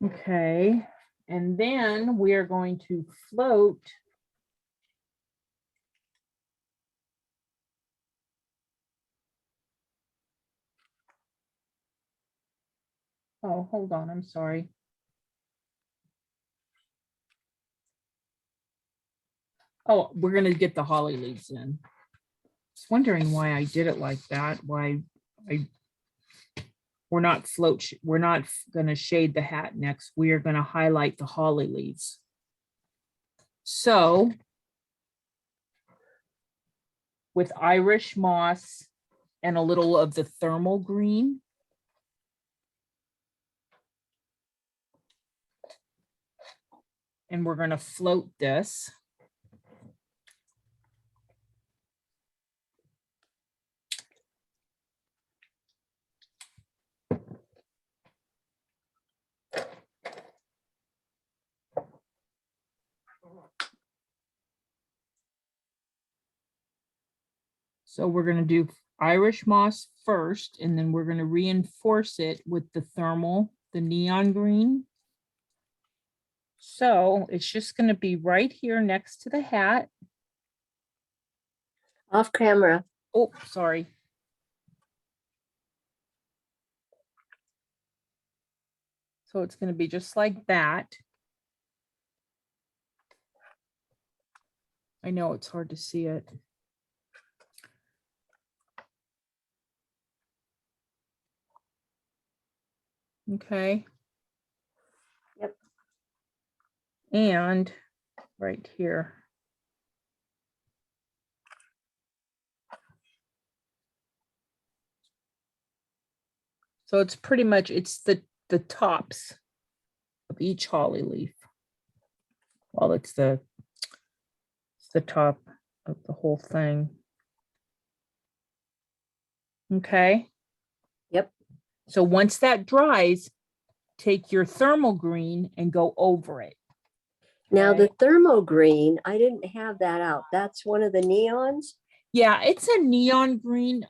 Okay, and then we are going to float oh, hold on, I'm sorry. Oh, we're gonna get the holly leaves in. I was wondering why I did it like that, why I we're not gonna shade the hat next. We are gonna highlight the holly leaves. So with Irish moss and a little of the thermal green, and we're gonna float this. So we're going to do Irish moss first, and then we're going to reinforce it with the thermal, the neon green. So it's just going to be right here next to the hat. Off camera. Oh, sorry. So it's going to be just like that. I know it's hard to see it. Okay. Yep. And right here. So it's pretty much, it's the tops of each holly leaf. Well, it's the top of the whole thing. Okay. Yep. So once that dries, take your thermal green and go over it. Now the Okay. thermo green, I didn't have that out. That's one of the neons. Yeah, it's a neon green.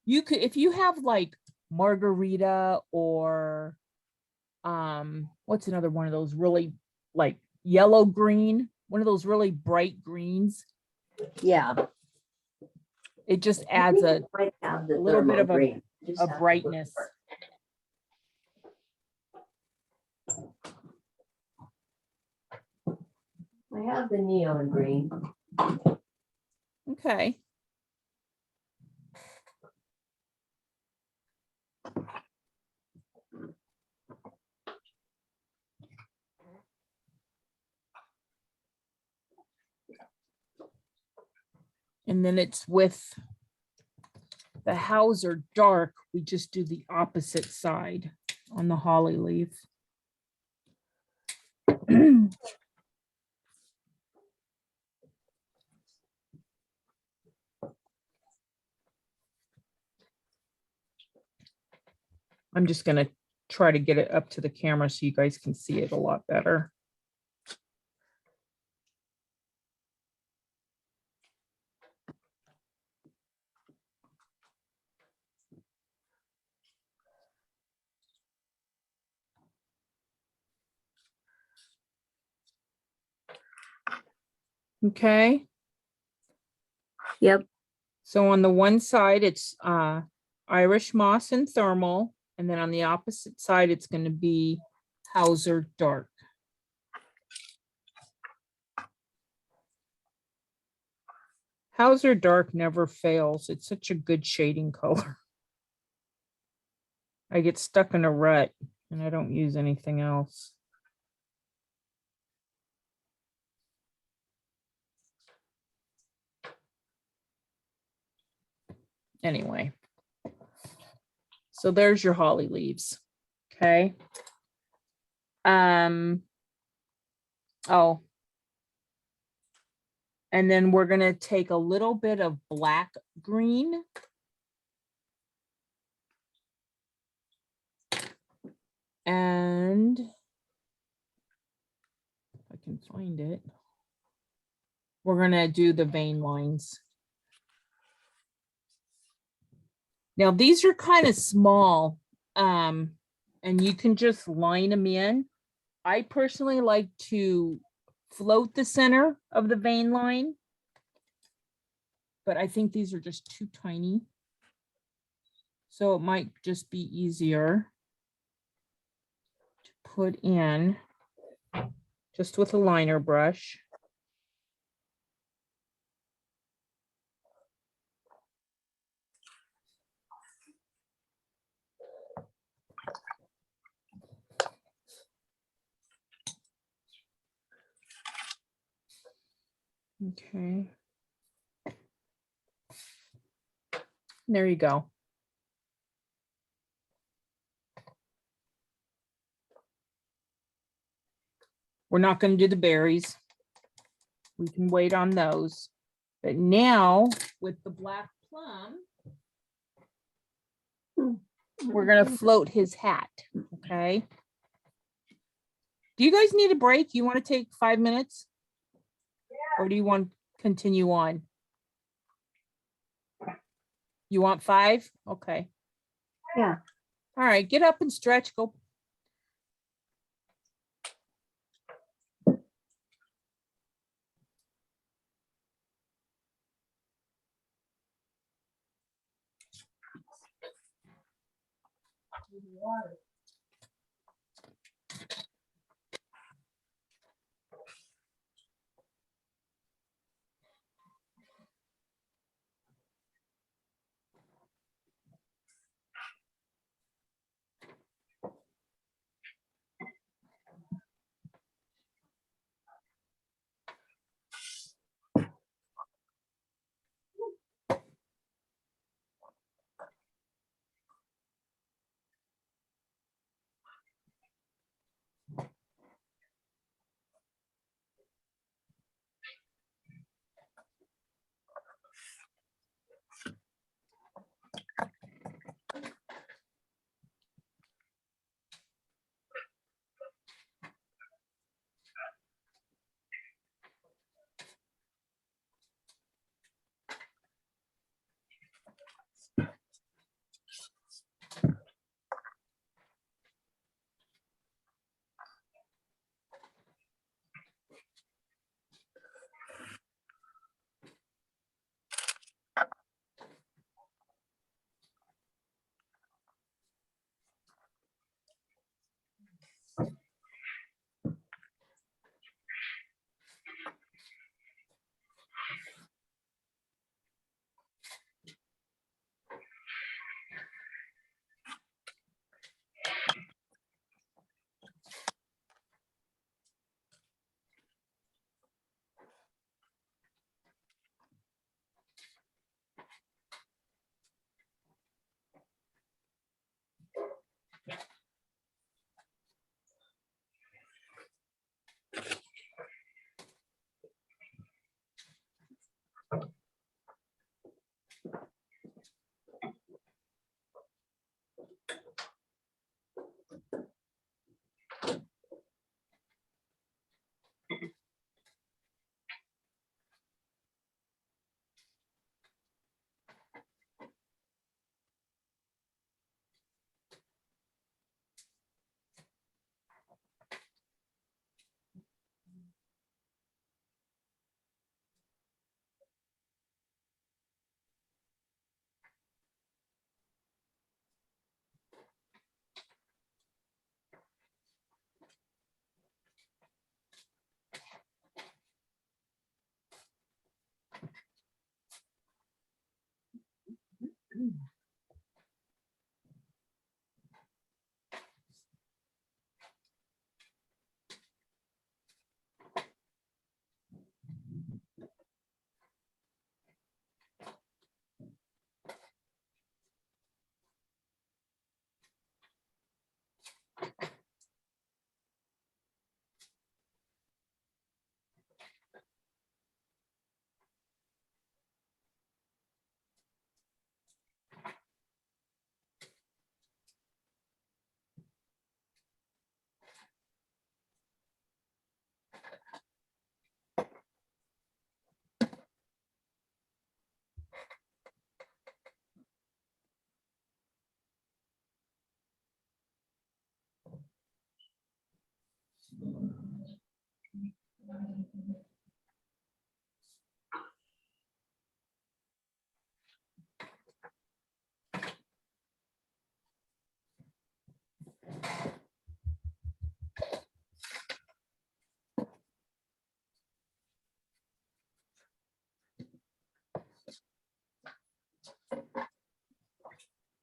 You could, if you have like margarita or what's another one of those really like yellow green, one of those really bright greens. Yeah. It just I adds think a I might have the little bit thermo of green. Just have to look brightness. for it. I have the neon green. Okay. And then it's with the Hauser dark, we just do the opposite side on the holly leaf. I'm just gonna try to get it up to the camera so you guys can see it a lot better. Okay, Yep. so on the one side, it's Irish moss and thermal, and then on the opposite side, it's gonna be Hauser dark. Hauser dark never fails. It's such a good shading color. I get stuck in a rut and I don't use anything else. Anyway, so there's your holly leaves. Okay. Oh, and then we're going to take a little bit of black green. And if I can find it, we're going to do the vein lines. Now these are kind of small, and you can just line them in. I personally like to float the center of the vein line, but I think these are just too tiny. So it might just be easier to put in just with a liner brush. Okay. There you go. We're not going to do the berries. We can wait on those. But now with the black plum, we're going to float his hat. Okay. Do you guys need a break? You want to take 5 minutes? Or do you want to continue on? You want 5? Okay. Yeah. All right, get up and stretch. Go.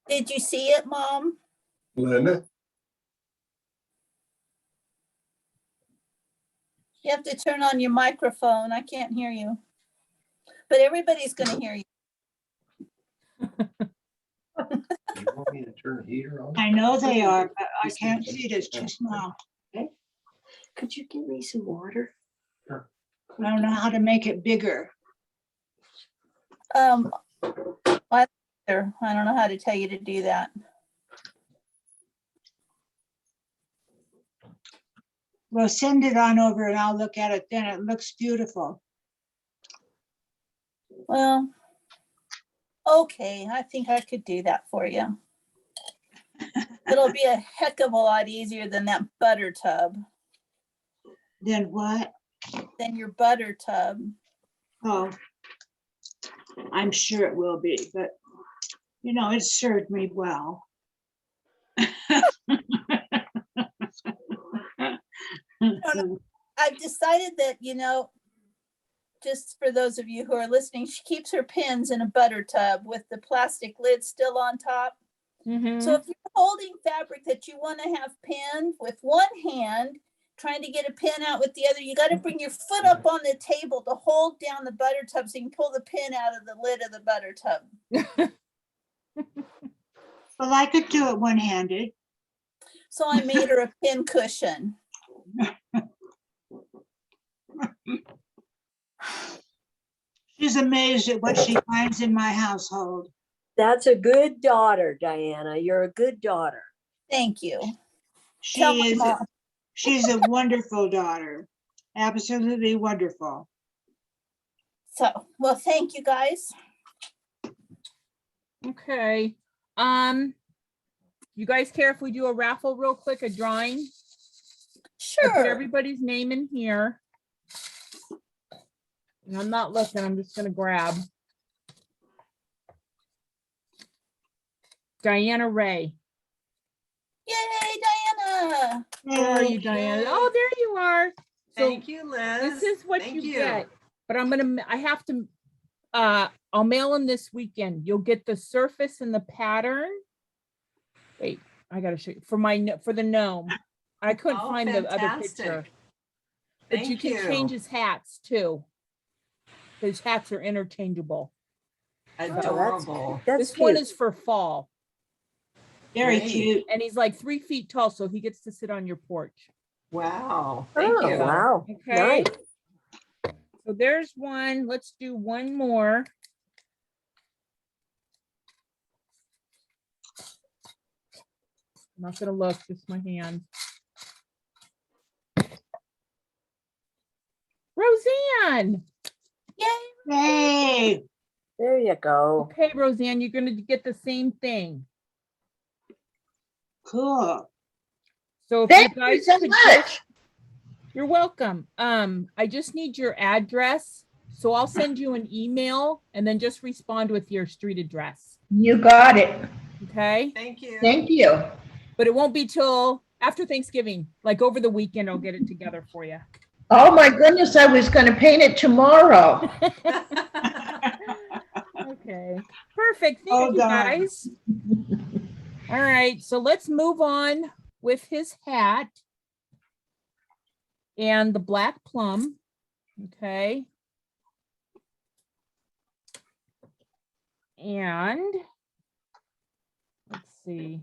Did you see it, Mom? Linda? You have to turn on your microphone. I can't hear you. but everybody's gonna hear you. You want me to turn the heater on? I know they are, but I can't see this just now. Could you give me some water? I don't know how to make it bigger. I don't know how to tell you to do that. Well, send it on over and I'll look at it then. It looks beautiful. Well, okay, I think I could do that for you. It'll be a heck of a lot easier than that butter tub, Then what? than your butter tub. Oh, I'm sure it will be, but you know, it served me well. I've decided that, just for those of you who are listening, she keeps her pins in a butter tub with the plastic lid still on top. Mhm. So if you're holding fabric that you want to have pinned with one hand, trying to get a pin out with the other, you got to bring your foot up on the table to hold down the butter tub so you can pull the pin out of the lid of the butter tub. Well, I could do it one-handed. So I made her a pin cushion. She's amazed at what she finds in my household. That's a good daughter, Diana. You're a good daughter. Thank you. She Tell my is, mom. she's a wonderful daughter. Absolutely wonderful. So, well, thank you guys. Okay. You guys care if we do a raffle real quick, a drawing? I put Sure. everybody's name in here. And I'm not looking, I'm just gonna grab. Diana Ray. Yay, Diana. Where are you, Diana? Oh, there you are. So Thank you, Liz. this is what Thank you get. But I have to, I'll mail them this weekend. You'll get the surface and the pattern. Wait, I gotta show you for the gnome. I couldn't Oh, find the other fantastic. picture. But you Thank can change his hats too. His hats are interchangeable. Adorable. That's This one cute. is for fall. Very Great. cute. And he's like 3 feet tall, so he gets to sit on your porch. Wow. Thank Oh, you. wow. Okay. Nice. So there's one. Let's do one more. I'm not gonna look, just my hand. Roseanne. Yay. Hey, There you go. Okay, Roseanne, you're gonna get the same thing. cool. So if Thank you you guys so could much. you're welcome. I just need your address. So I'll send you an email and then just respond with your street address. You got it. Okay. Thank you. Thank you. But it won't be till after Thanksgiving, like over the weekend, I'll get it together for you. Oh my goodness, I was going to paint it tomorrow. Okay, perfect. Oh, Thank you, darn. guys. All right, so let's move on with his hat and the black plum. Okay. And let's see.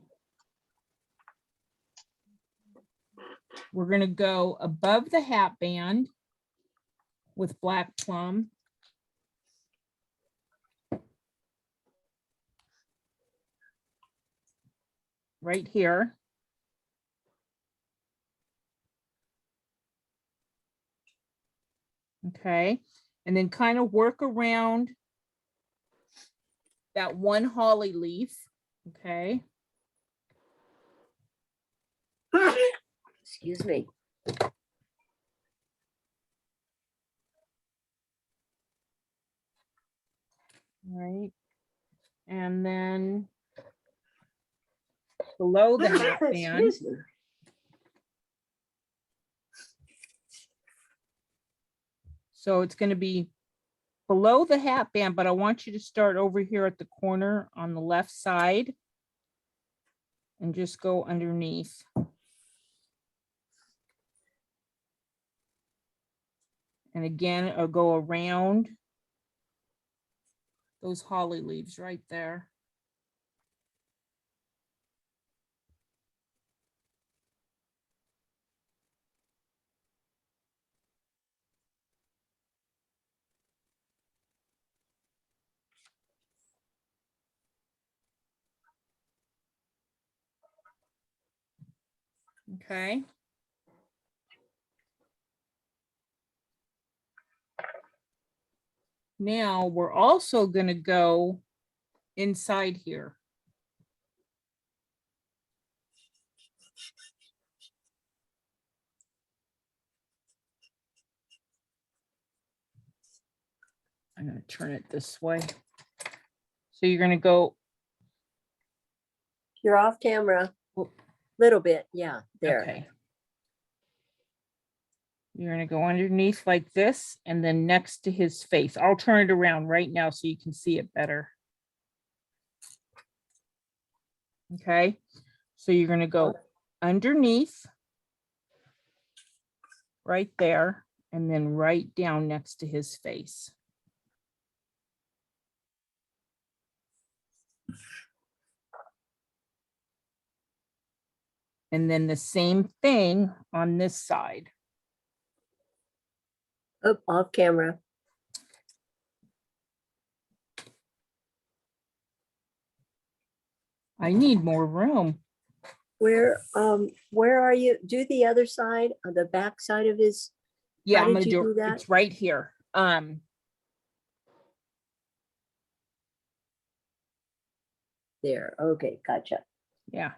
We're going to go above the hat band with black plum. Right here. Okay, and then kind of work around that one holly leaf. Okay. Excuse me. Right. And then below the hat band, Excuse me. so it's going to be below the hat band, but I want you to start over here at the corner on the left side and just go underneath. And again, I'll go around those holly leaves right there. Okay. Now we're also going to go inside here. I'm going to turn it this way. So you're going to go, You're off camera. Whoop. Little bit, yeah, there. okay. You're going to go underneath like this and then next to his face. I'll turn it around right now so you can see it better. Okay. So you're going to go underneath right there and then right down next to his face. And then the same thing on this side. Oh, off camera. I need more room. Where are you? Do the other side, on the back side of his, Yeah, How I'm did gonna you do do that? it's right here. there. Okay, gotcha. Yeah.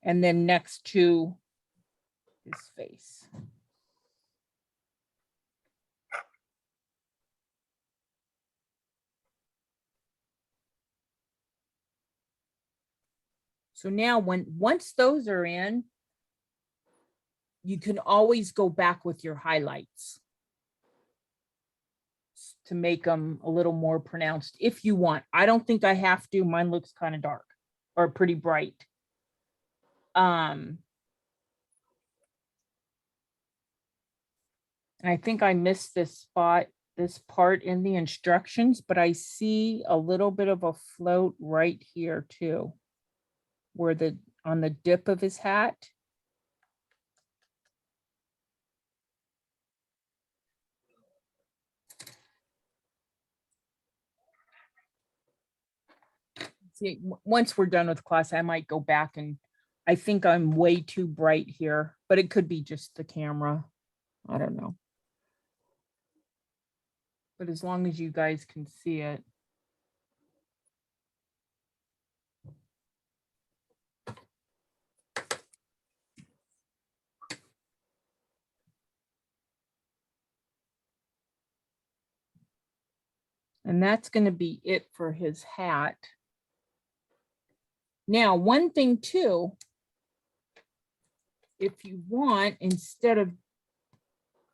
And then next to his face. So now once those are in, you can always go back with your highlights to make them a little more pronounced if you want. I don't think I have to. Mine looks kind of dark or pretty bright. And I think I missed this part in the instructions, but I see a little bit of a float right here too, where on the dip of his hat. See, once we're done with class, I might go back and I think I'm way too bright here, but it could be just the camera. I don't know. But as long as you guys can see it. And that's going to be it for his hat. Now, one thing too, if you want, instead of,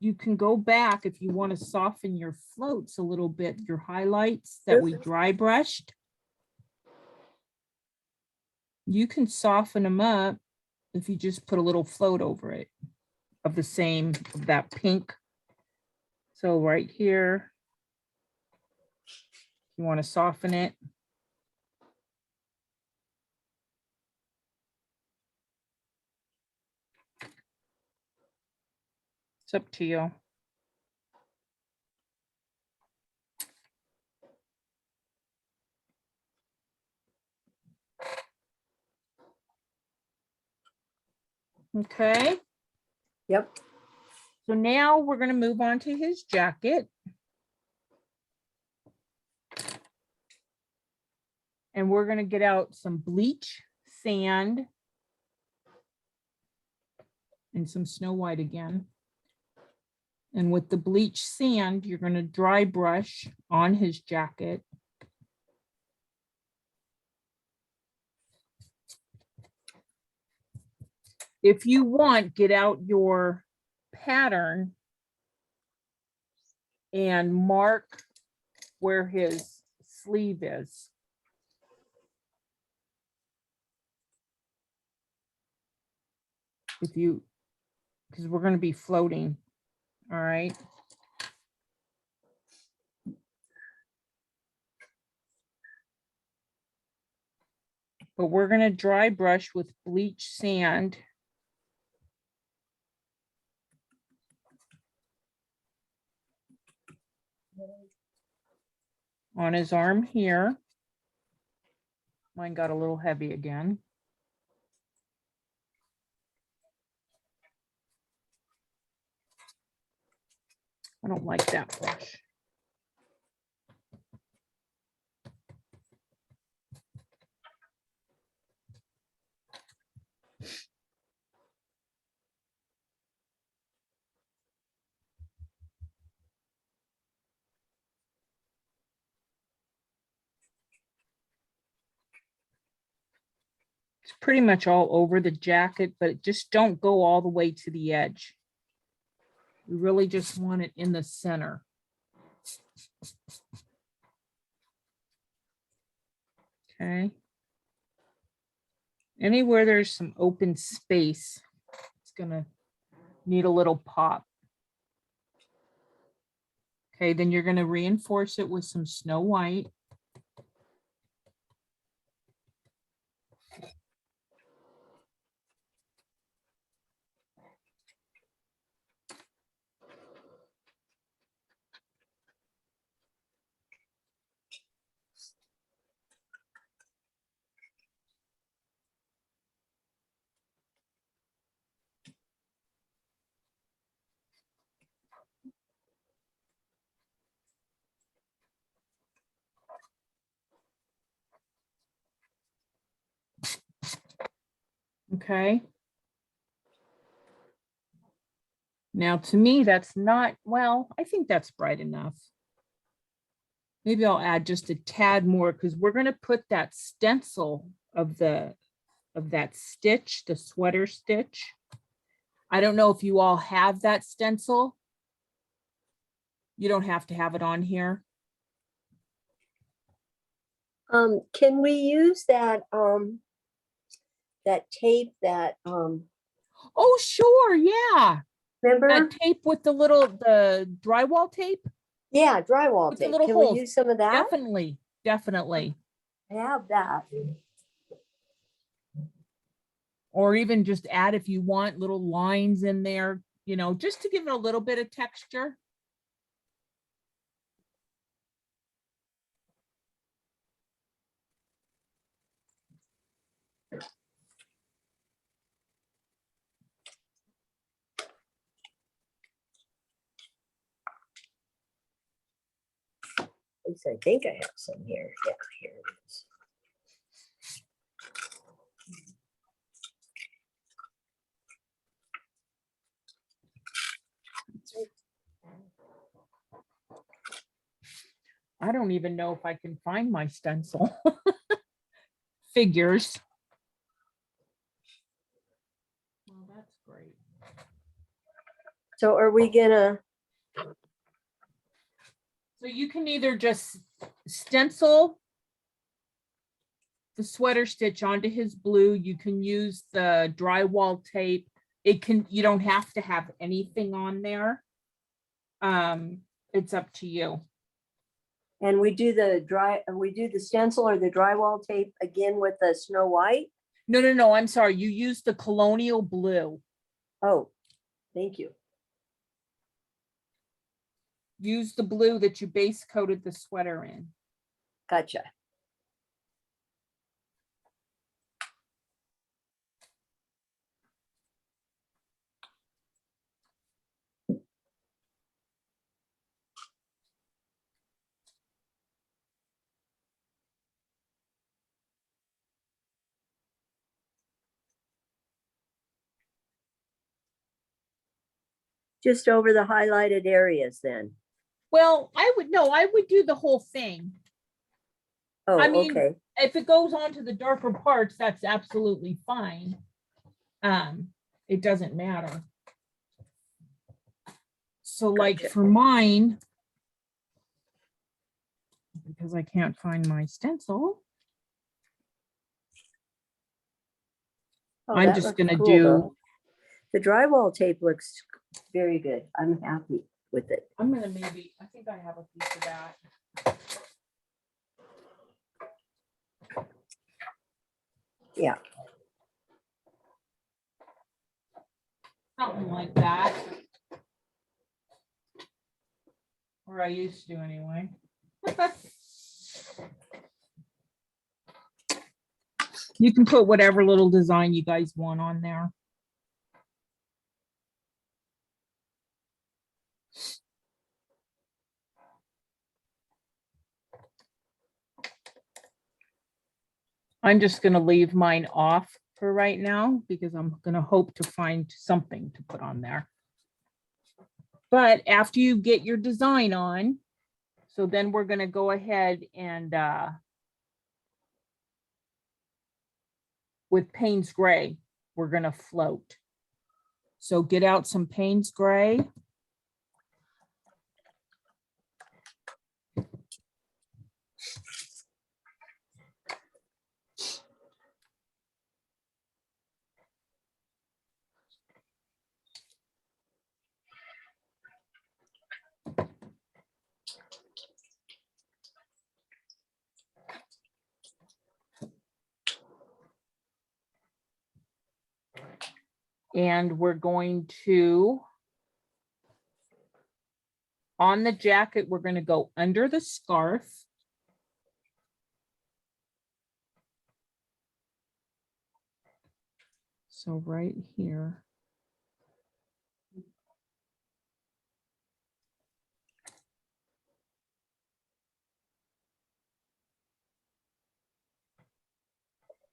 you can go back if you want to soften your floats a little bit, your highlights that we dry brushed. You can soften them up if you just put a little float over it of the same, of that pink. So right here, you want to soften it. It's up to you. Okay. Yep. So now we're going to move on to his jacket. And we're going to get out some bleach, sand, and some Snow White again. And with the bleach sand, you're going to dry brush on his jacket. If you want, get out your pattern and mark where his sleeve is. Because we're going to be floating. All right. But we're gonna dry brush with bleach sand. On his arm here. Mine got a little heavy again. I don't like that brush. It's pretty much all over the jacket, but just don't go all the way to the edge. We really just want it in the center. Okay. Anywhere there's some open space, it's gonna need a little pop. Okay, then you're gonna reinforce it with some Snow White. Okay. Now, to me, that's not, well, I think that's bright enough. Maybe I'll add just a tad more because we're going to put that stencil of that stitch, the sweater stitch. I don't know if you all have that stencil. You don't have to have it on here. Can we use that, that tape that, Oh, sure, yeah. remember? That tape with the drywall tape Yeah, drywall with the tape. little Can we holes. use some of that? Definitely, definitely. I have that. Or even just add, if you want, little lines in there, you know, just to give it a little bit of texture. At least I think I have some here. Yeah, here it is. I don't even know if I can find my stencil. Figures. Well, that's great. So are we gonna, So you can either just stencil the sweater stitch onto his blue. You can use the drywall tape. You don't have to have anything on there. It's up to you. and we do the stencil or the drywall tape again with the Snow White? No, I'm sorry. You use the colonial blue. Oh, thank you. Use the blue that you base coated the sweater in. Gotcha. Just over the highlighted areas then. Well, I would do the whole thing. Oh, I mean, okay. if it goes on to the darker parts, that's absolutely fine. It doesn't matter. So like Gotcha. for mine, because I can't find my stencil, Oh, I'm that just looks gonna cool, do, though. The drywall tape looks very good. I'm happy with it. I'm gonna maybe, I think I have a piece of that. Yeah. Something like that. Or I used to anyway. You can put whatever little design you guys want on there. I'm just gonna leave mine off for right now because I'm gonna hope to find something to put on there. But after you get your design on, so then we're gonna go ahead and with Payne's Gray, we're gonna float. So get out some Payne's Gray. And we're going to, on the jacket, we're going to go under the scarf. So right here.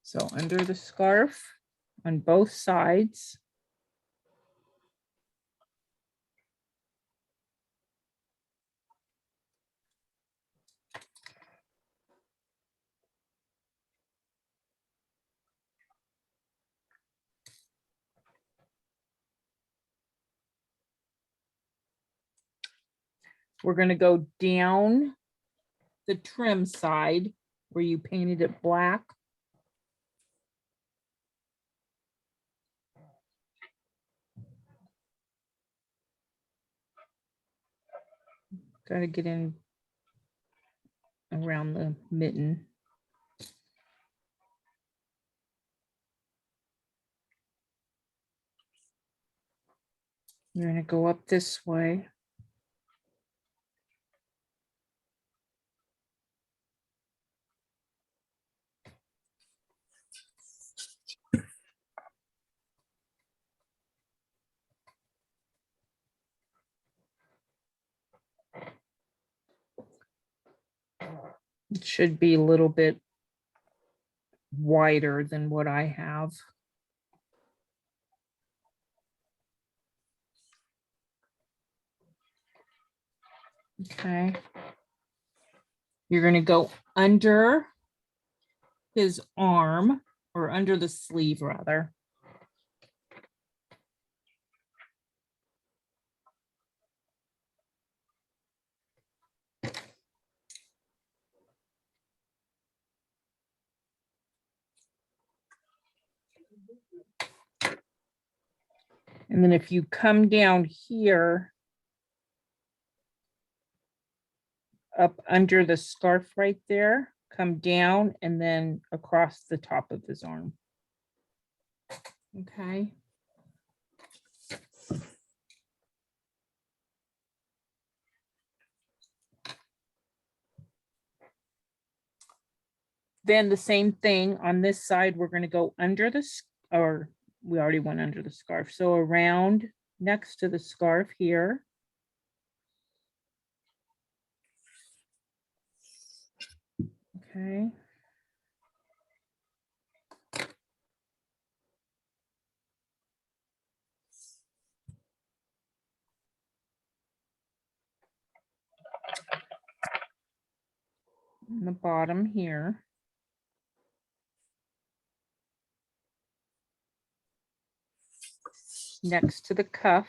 So under the scarf on both sides. We're going to go down the trim side where you painted it black. Got to get in around the mitten. You're going to go up this way. It should be a little bit wider than what I have. Okay. You're going to go under his arm, or under the sleeve rather. And then if you come down here, up under the scarf right there, come down and then across the top of his arm. Okay. Then the same thing on this side, we're going to go under this, or we already went under the scarf. So around next to the scarf here. Okay. On the bottom here. Next to the cuff.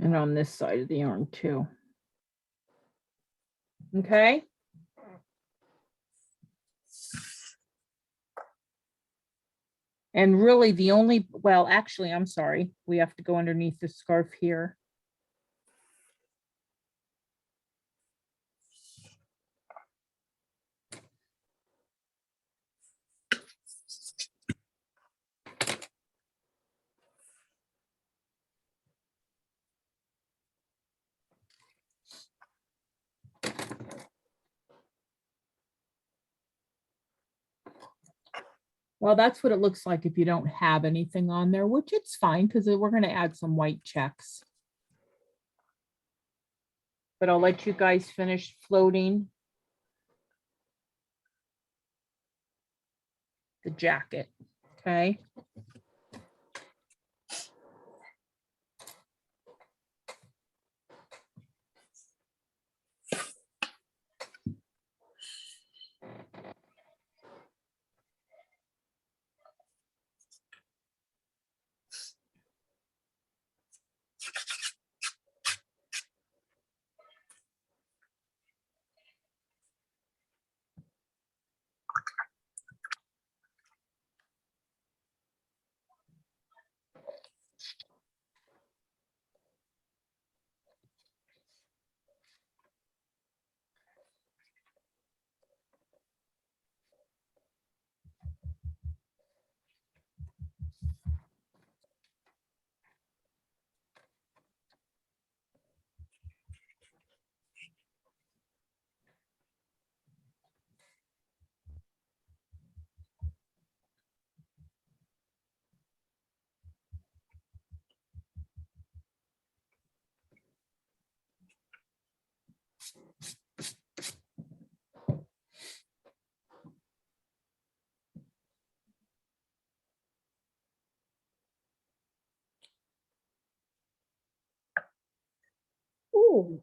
And on this side of the arm too. Okay. And really the only, well, actually, I'm sorry, we have to go underneath the scarf here. Well, that's what it looks like if you don't have anything on there, which it's fine because we're going to add some white checks. But I'll let you guys finish floating the jacket, okay? Ooh,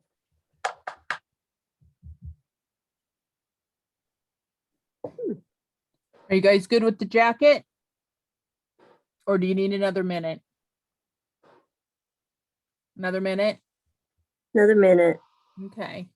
Are you guys good with the jacket? Or do you need another minute? Another minute? another minute. Okay.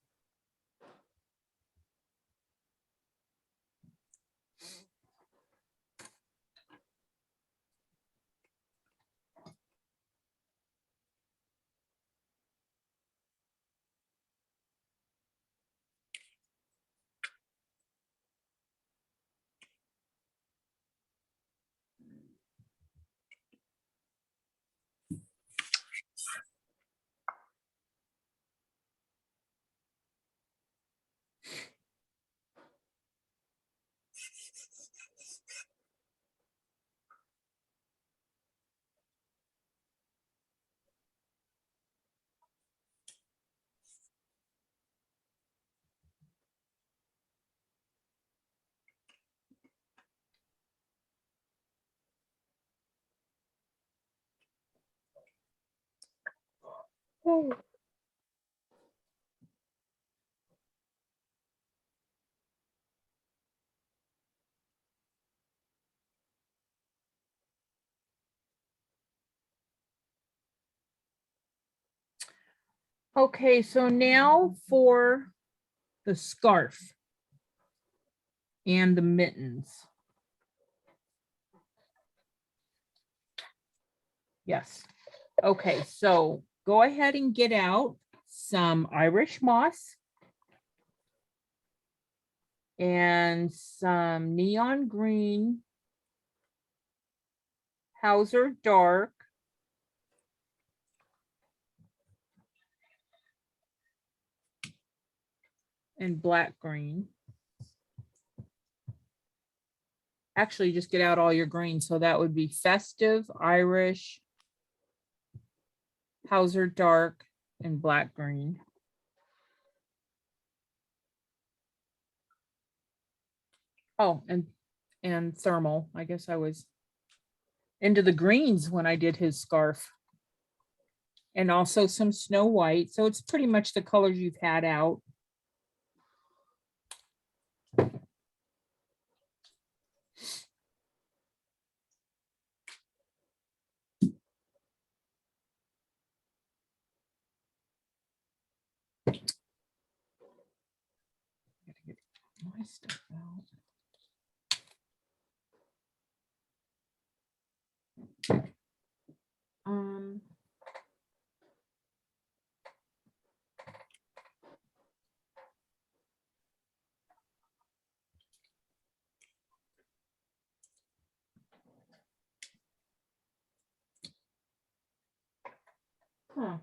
Okay, so now for the scarf and the mittens. Yes. Okay, so go ahead and get out some Irish moss and some neon green Hauser dark and black green. Actually, just get out all your green. So that would be festive, Irish, Hauser dark, and black green. Oh, and thermal. I guess I was into the greens when I did his scarf. And also some snow white. So it's pretty much the colors you've had out. Gotta get my stuff out. Um. Huh.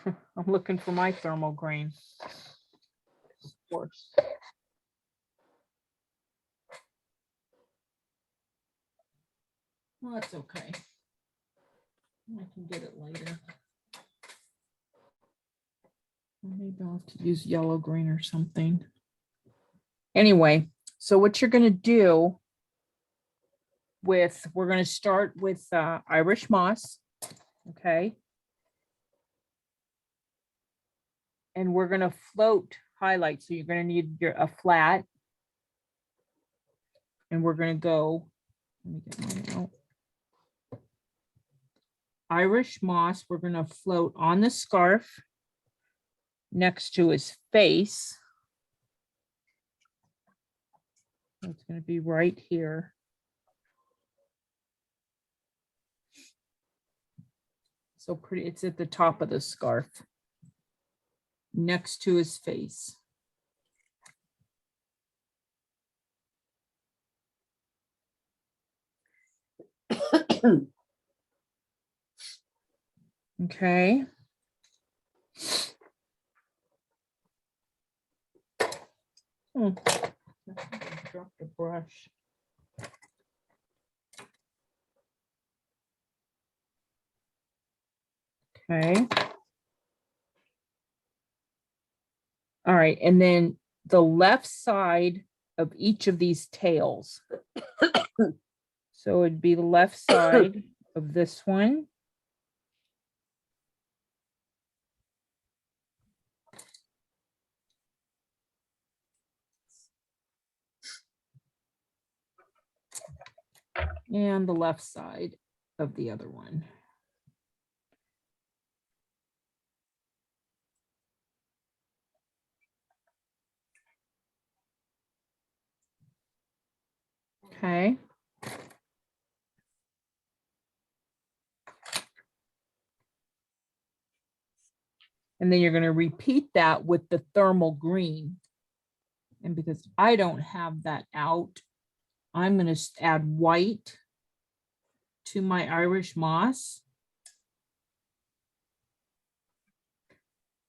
I'm looking for my thermal grain. Of course. Well, that's okay. I can get it later. Maybe I'll have to use yellow green or something. Anyway, so what you're gonna do with, we're gonna start with Irish moss, okay? And we're gonna float highlight. So you're gonna need a flat. And we're gonna go, let me get mine out. Irish moss, we're gonna float on the scarf next to his face. It's gonna be right here. So pretty, it's at the top of the scarf. Next to his face. Okay. Hmm. I dropped a brush. Okay. All right, and then the left side of each of these tails. So it'd be the left side of this one. And the left side of the other one. Okay. And then you're going to repeat that with the thermal green. And because I don't have that out, I'm going to add white to my Irish moss.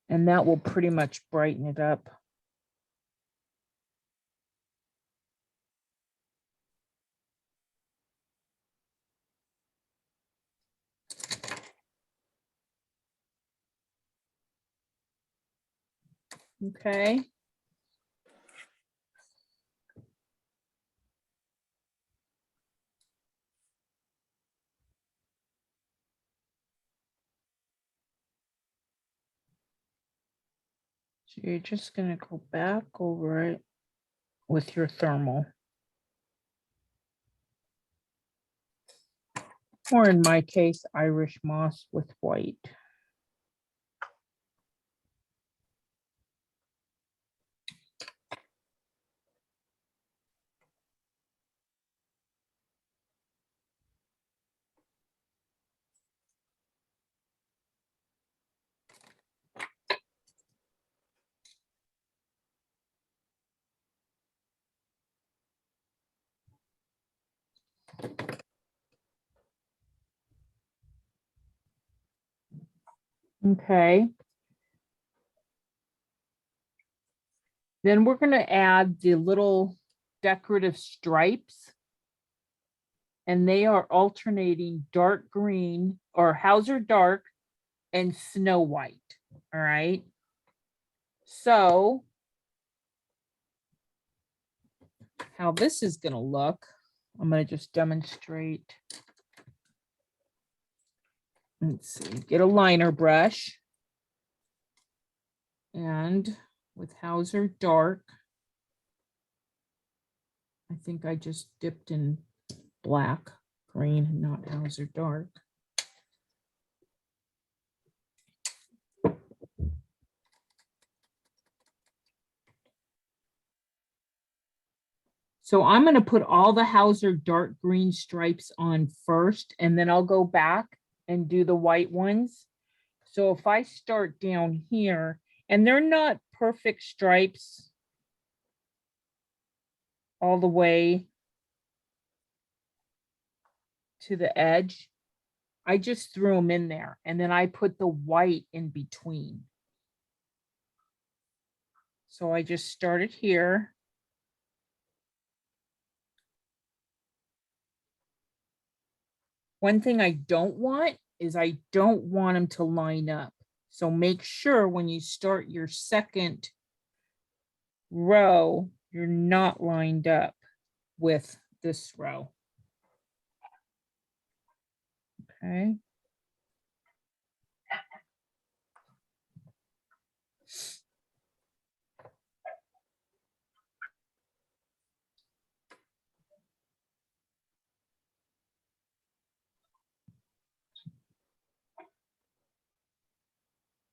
And that will pretty much brighten it up. Okay. So you're just going to go back over it with your thermal. Or in my case, Irish moss with white. Okay. Then we're going to add the little decorative stripes. And they are alternating dark green or Hauser dark and snow white. All right. So how this is going to look, I'm going to just demonstrate. Let's see, get a liner brush. And with Hauser dark, I think I just dipped in black, green, not Hauser dark. So I'm going to put all the Hauser dark green stripes on first, and then I'll go back and do the white ones. So if I start down here, and they're not perfect stripes all the way to the edge, I just threw them in there, and then I put the white in between. So I just started here. One thing I don't want is I don't want them to line up. So make sure when you start your second row, you're not lined up with this row. Okay.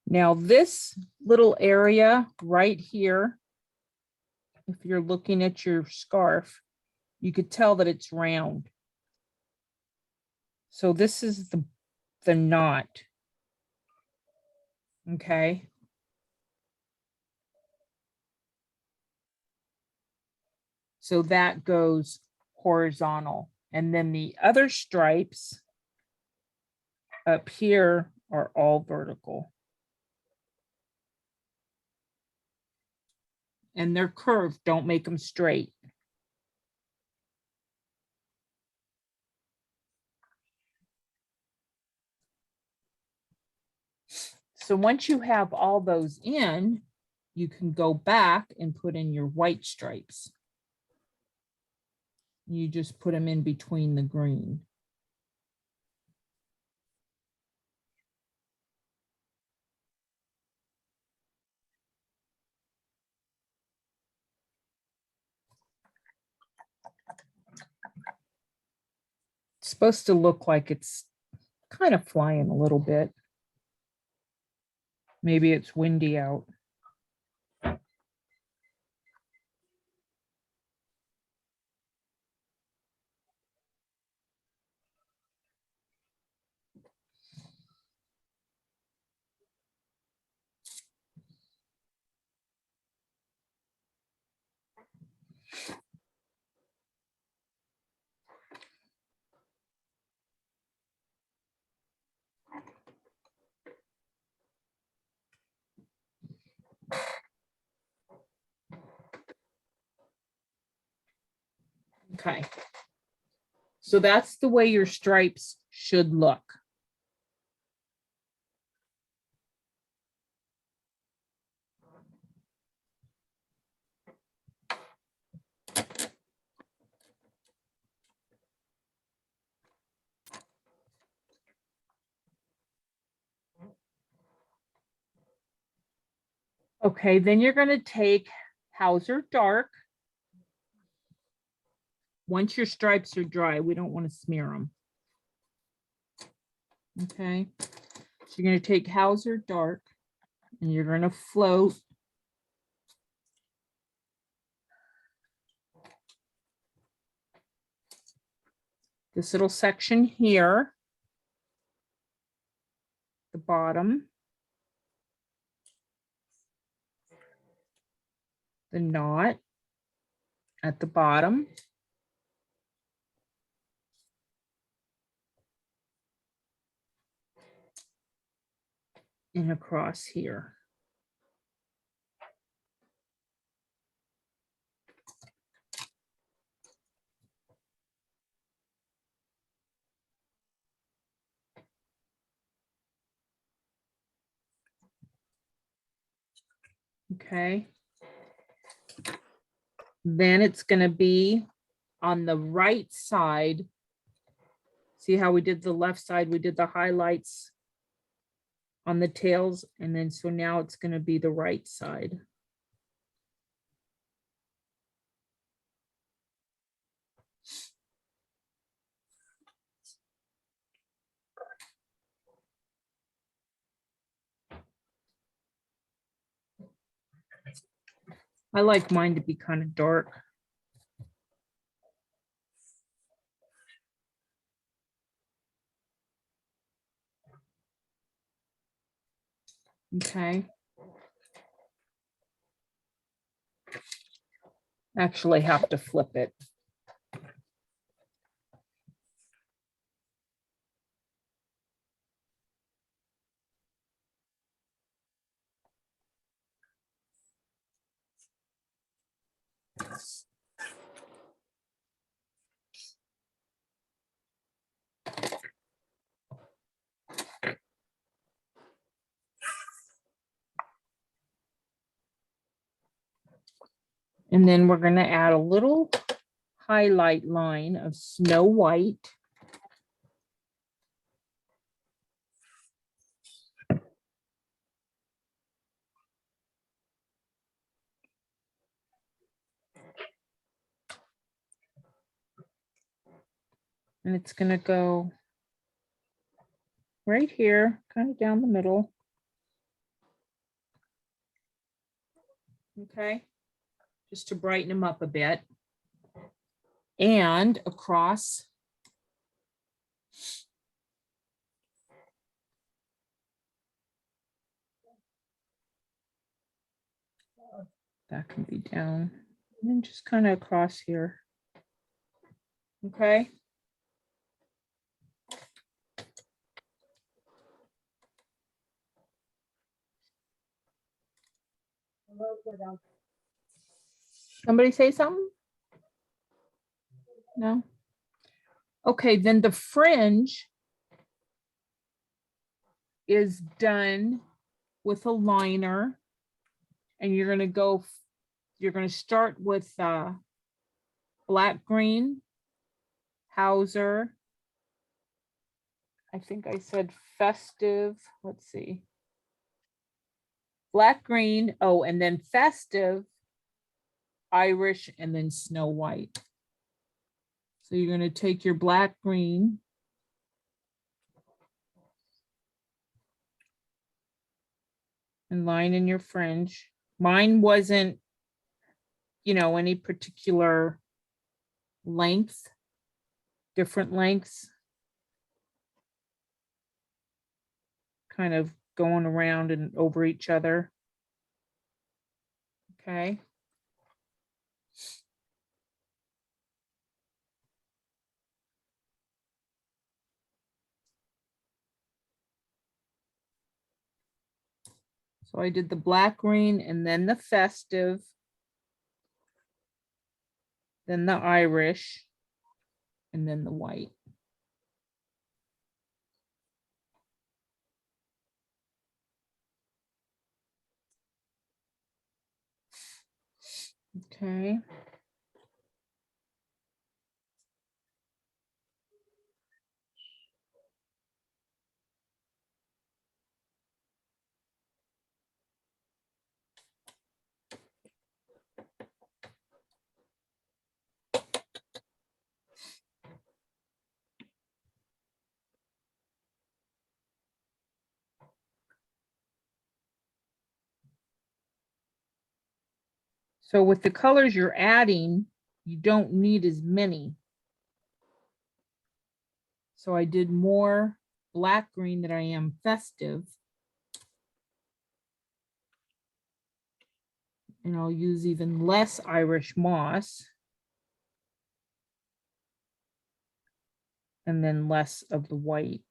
Now this little area right here, if you're looking at your scarf, you could tell that it's round. So this is the knot. Okay. So that goes horizontal. And then the other stripes up here are all vertical. And they're curved, don't make them straight. So once you have all those in, you can go back and put in your white stripes. You just put them in between the green. It's supposed to look like it's kind of flying a little bit. Maybe it's windy out. Okay. So that's the way your stripes should look. Okay, then you're going to take Hauser Dark. Once your stripes are dry, we don't want to smear them. Okay, so you're going to take Hauser Dark and you're going to float this little section here, the bottom, the knot at the bottom, and across here. Okay. Then it's going to be on the right side. See how we did the left side? We did the highlights on the tails, and then so now it's going to be the right side. I like mine to be kind of dark. Okay. Actually have to flip it. And then we're gonna add a little highlight line of Snow White. And it's gonna go right here, kind of down the middle. Okay, just to brighten them up a bit. And across. That can be down, and then just kind of across here. Okay. Somebody say something? No? Okay, then the fringe is done with a liner. And you're gonna go, you're gonna start with black green, Hauser. I think I said festive, let's see. Black green, oh, and then festive, Irish, and then Snow White. So you're gonna take your black green. And line in your fringe. Mine wasn't, any particular length, different lengths. Kind of going around and over each other. Okay. So I did the black green and then the festive, then the Irish, and then the white. Okay. So with the colors you're adding, you don't need as many. So I did more black green than I am festive. And I'll use even less Irish moss. And then less of the white.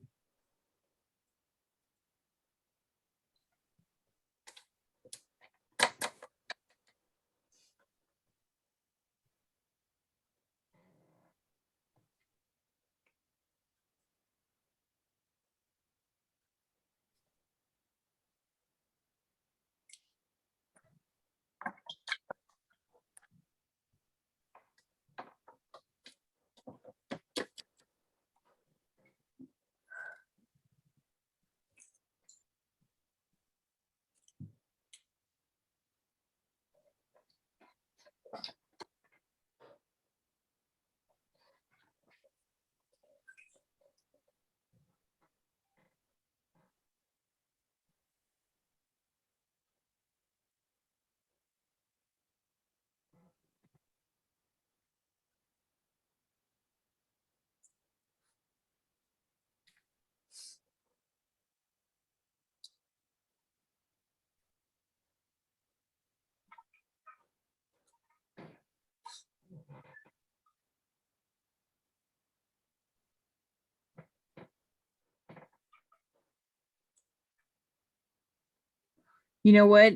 You know what?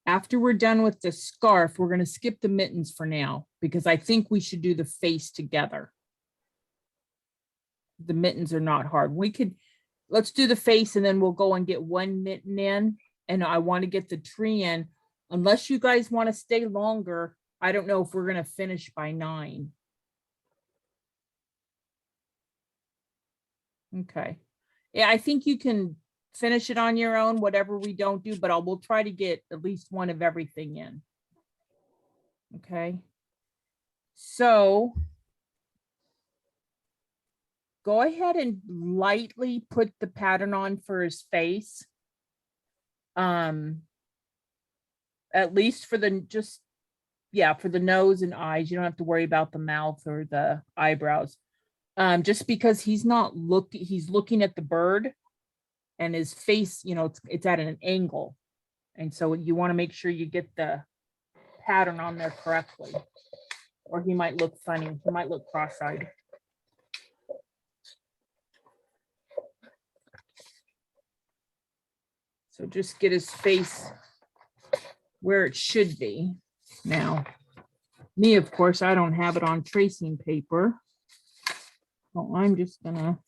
After we're done with the scarf, we're gonna skip the mittens for now, because I think we should do the face together. The mittens are not hard. Let's do the face and then we'll go and get one mitten in. And I want to get the tree in, unless you guys want to stay longer. I don't know if we're gonna finish by 9. Okay. Yeah, I think you can finish it on your own, whatever we don't do, but we'll try to get at least one of everything in. Okay. So go ahead and lightly put the pattern on for his face. At least for the for the nose and eyes. You don't have to worry about the mouth or the eyebrows. Just because he's looking at the bird, and his face, it's at an angle. And so you want to make sure you get the pattern on there correctly, or he might look funny. He might look cross-eyed. So just get his face where it should be. Now, me, of course, I don't have it on tracing paper. So I'm just gonna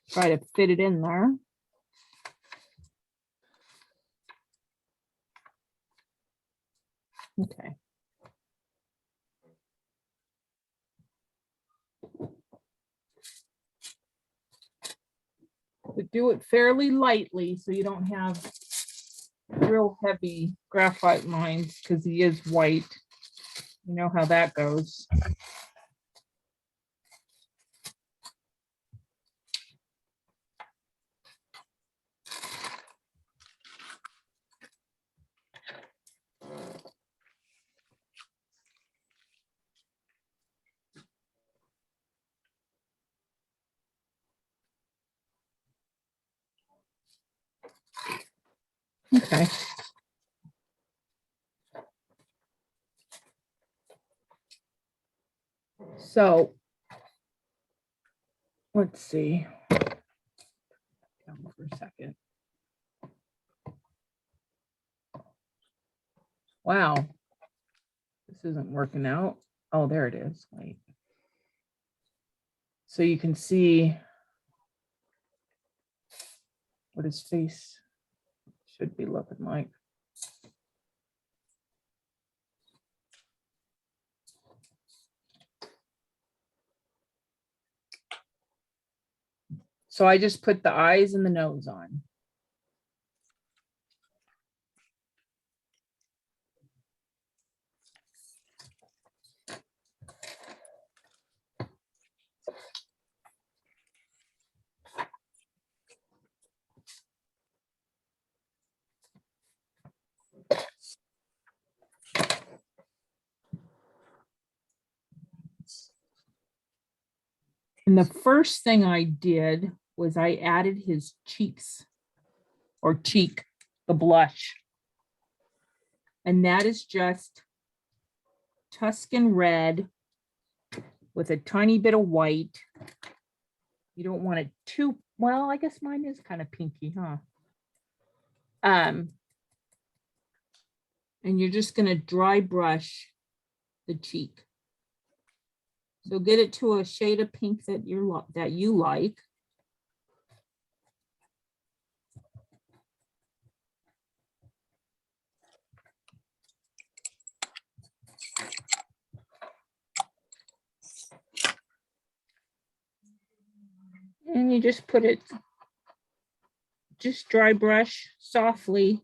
try to fit it in there. Okay. But do it fairly lightly so you don't have real heavy graphite lines, because he is white. You know how that goes. Okay. So let's see. Down for a second. Wow. This isn't working out. Oh, there it is. Wait. So you can see what his face should be looking like. So I just put the eyes and the nose on. And the first thing I did was I added his cheeks, or cheek, the blush. And that is just Tuscan red with a tiny bit of white. You don't want it too, well, I guess mine is kind of pinky, huh? And you're just gonna dry brush the cheek. So get it to a shade of pink that you like. And you just put it, just dry brush softly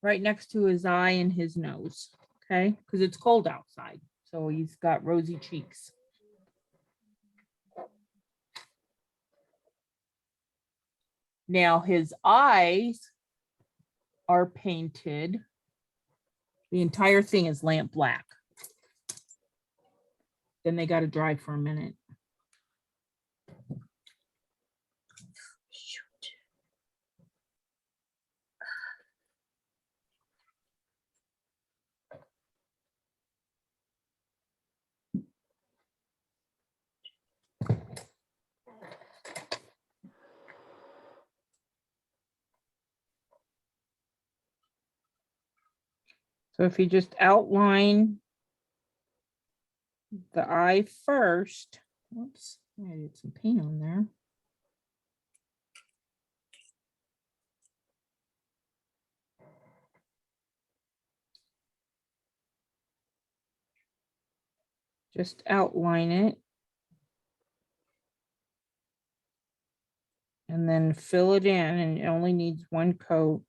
right next to his eye and his nose, okay? Because it's cold outside, so he's got rosy cheeks. Now his eyes are painted. The entire thing is lamp black. Then they got to dry for a minute. So if you just outline the eye first, whoops, I did some paint on there. Just outline it. And then fill it in, and it only needs one coat.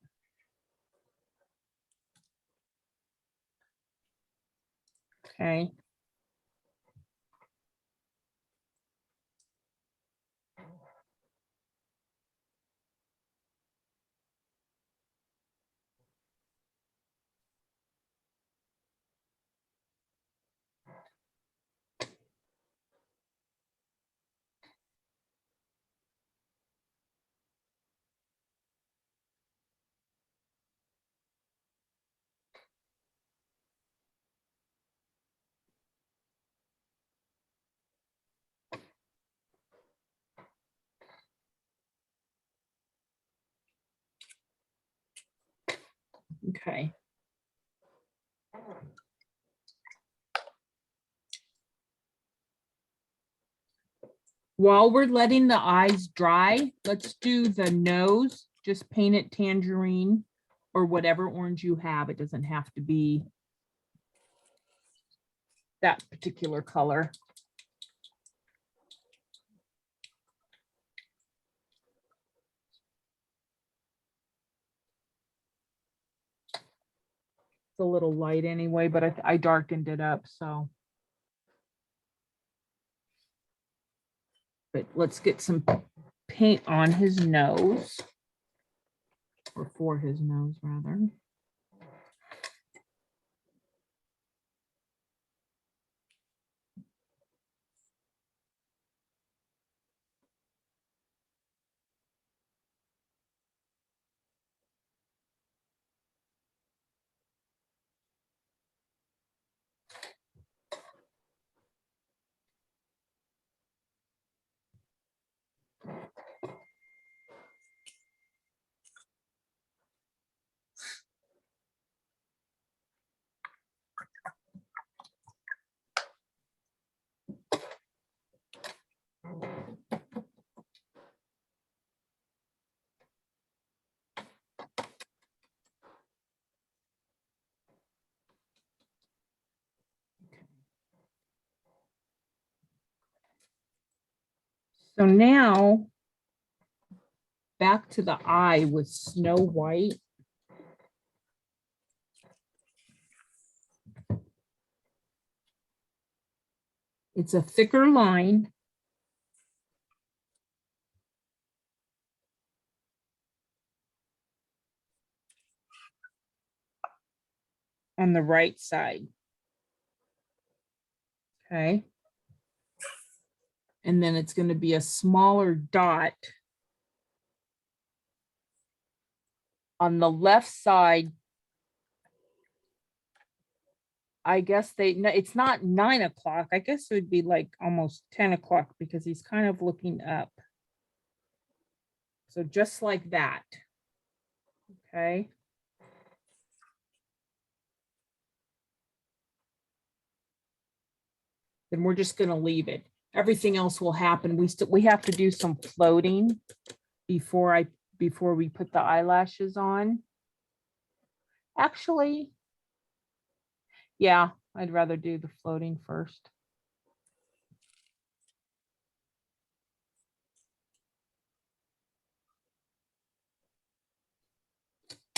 Okay. Okay. While we're letting the eyes dry, let's do the nose. Just paint it tangerine or whatever orange you have. It doesn't have to be that particular color. It's a little light anyway, but I darkened it up, so. But let's get some paint on his nose. Or for his nose, rather. So now, back to the eye with Snow White. It's a thicker line. On the right side. Okay. And then it's going to be a smaller dot on the left side. I guess it's not 9 o'clock. I guess it would be like almost 10 o'clock because he's kind of looking up. So just like that. Okay. Then we're just going to leave it. Everything else will happen. We have to do some floating before we put the eyelashes on. Actually, yeah, I'd rather do the floating first.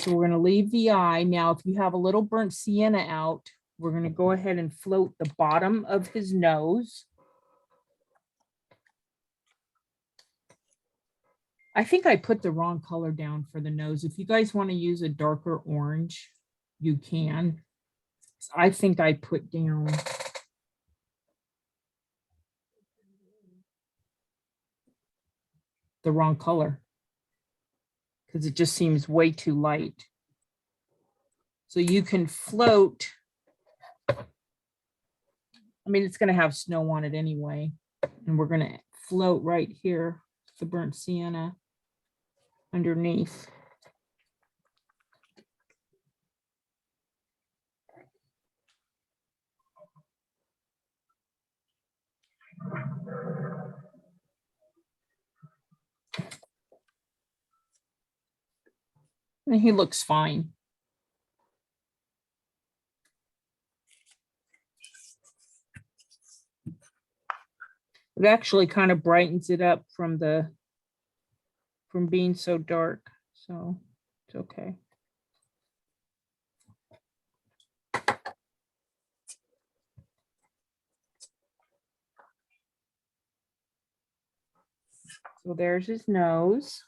So we're going to leave the eye. Now, if you have a little burnt sienna out, we're going to go ahead and float the bottom of his nose. I think I put the wrong color down for the nose. If you guys want to use a darker orange, you can. I think I put down the wrong color because it just seems way too light. So you can float. I mean, it's going to have snow on it anyway. And we're going to float right here, the burnt sienna underneath. And he looks fine. It actually kind of brightens it up from being so dark. So it's okay. So there's his nose.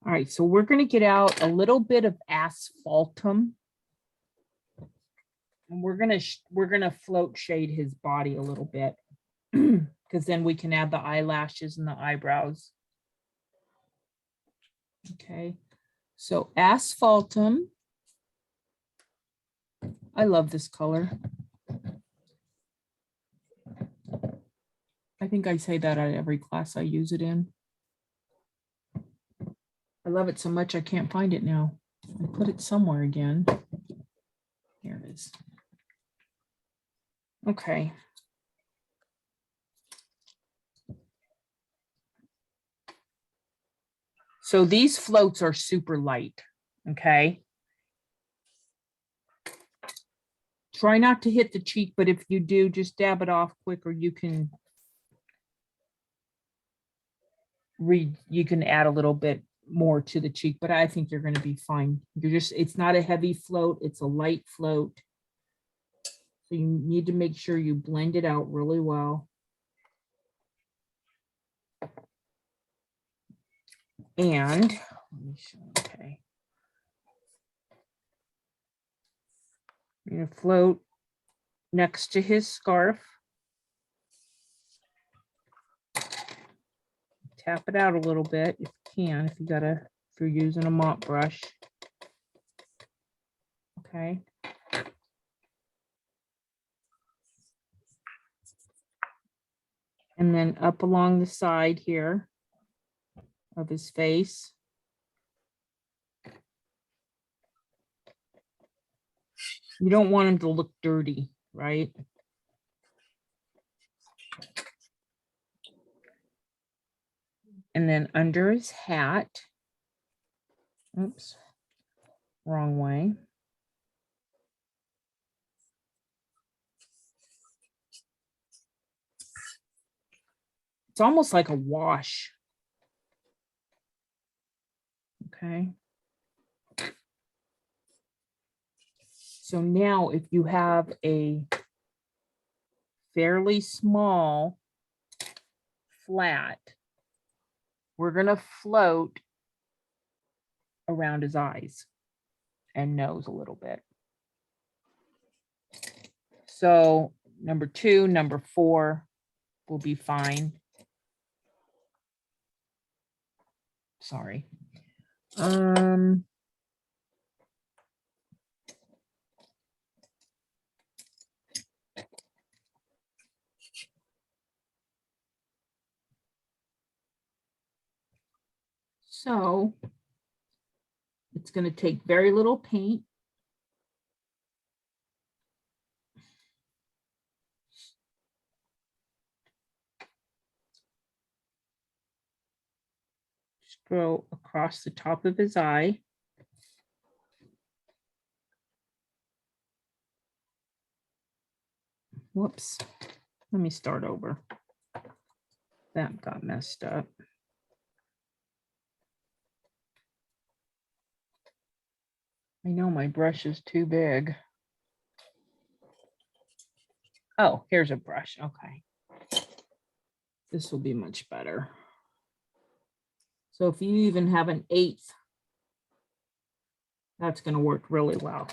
All right, so we're going to get out a little bit of asphaltum. And we're going to float shade his body a little bit because then we can add the eyelashes and the eyebrows. Okay. So asphaltum. I love this color. I think I say that at every class I use it in. I love it so much I can't find it now. I put it somewhere again. Here it is. Okay. So these floats are super light, okay? Try not to hit the cheek, but if you do, just dab it off quick, or you can add a little bit more to the cheek, but I think you're going to be fine. It's not a heavy float, it's a light float. So you need to make sure you blend it out really well. And let me show, okay. You're going to float next to his scarf. Tap it out a little bit if you can, if you're using a mop brush. Okay. And then up along the side here of his face. You don't want him to look dirty, right? And then under his hat. Oops, wrong way. It's almost like a wash. Okay. So now if you have a fairly small flat, we're going to float around his eyes and nose a little bit. So number 2, number 4 will be fine. Sorry. So it's going to take very little paint. Just go across the top of his eye. Whoops. Let me start over. That got messed up. I know my brush is too big. Oh, here's a brush. Okay. This will be much better. So if you even have an 1/8, that's going to work really well.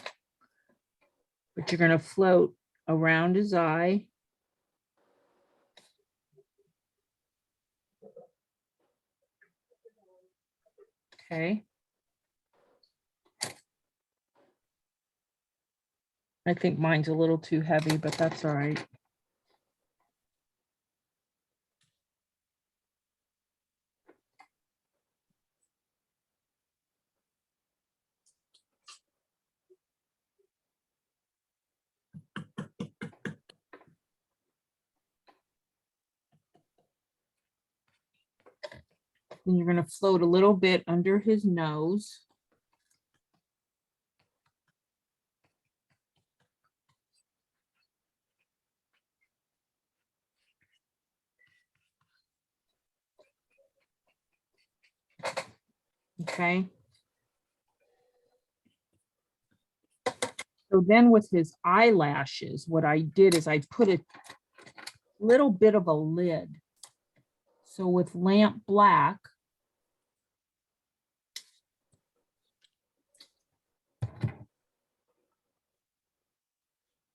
But you're going to float around his eye. Okay. I think mine's a little too heavy, but that's all right. Then you're gonna float a little bit under his nose. Okay. So then with his eyelashes, what I did is I put a little bit of a lid. So with lamp black,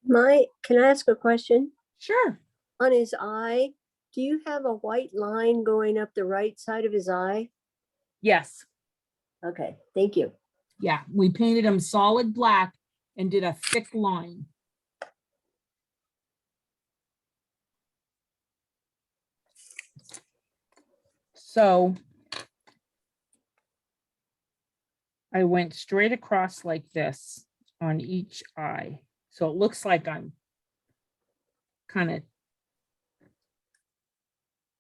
Can I ask a question? sure, On his eye, do you have a white line going up the right side of his eye? yes, Okay, thank you. yeah, we painted him solid black and did a thick line. So I went straight across like this on each eye. So it looks like I'm kind of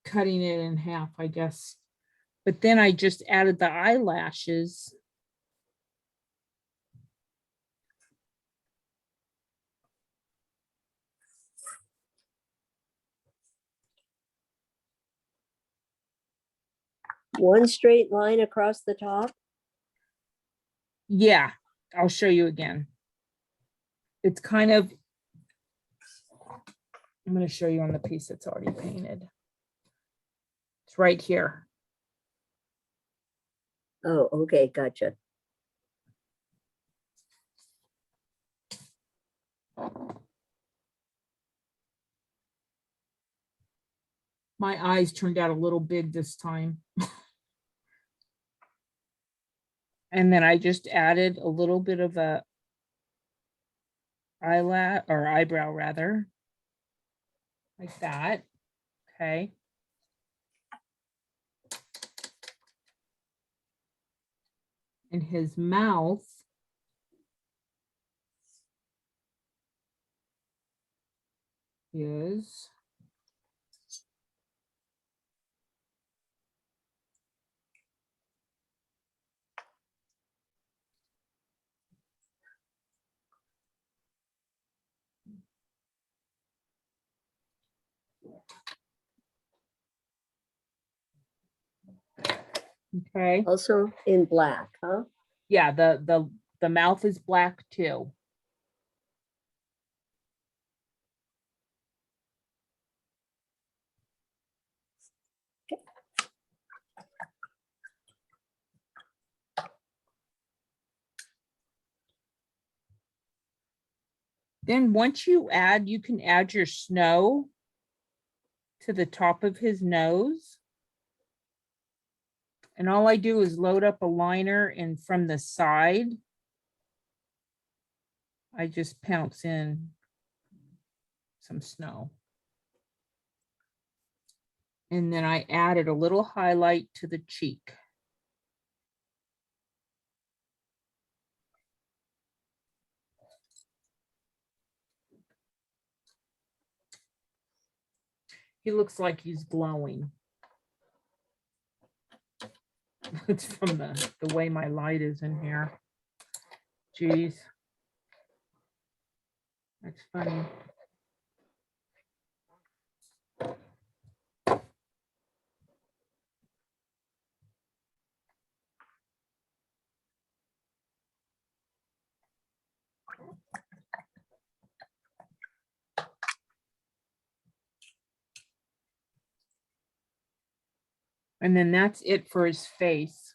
cutting it in half, I guess. But then I just added the eyelashes. One straight line across the top? Yeah, I'll show you again. It's kind of, I'm going to show you on the piece that's already painted. It's right here. Oh, okay, gotcha. My eyes turned out a little big this time. And then I just added a little bit of a eyelash or eyebrow rather, like that. Okay. And his mouth is okay. Also in black, huh? Yeah, the mouth is black too. Then once you can add your snow to the top of his nose. And all I do is load up a liner and from the side, I just pounce in some snow. And then I added a little highlight to the cheek. He looks like he's glowing. It's from the way my light is in here. Jeez. That's funny. And then that's it for his face.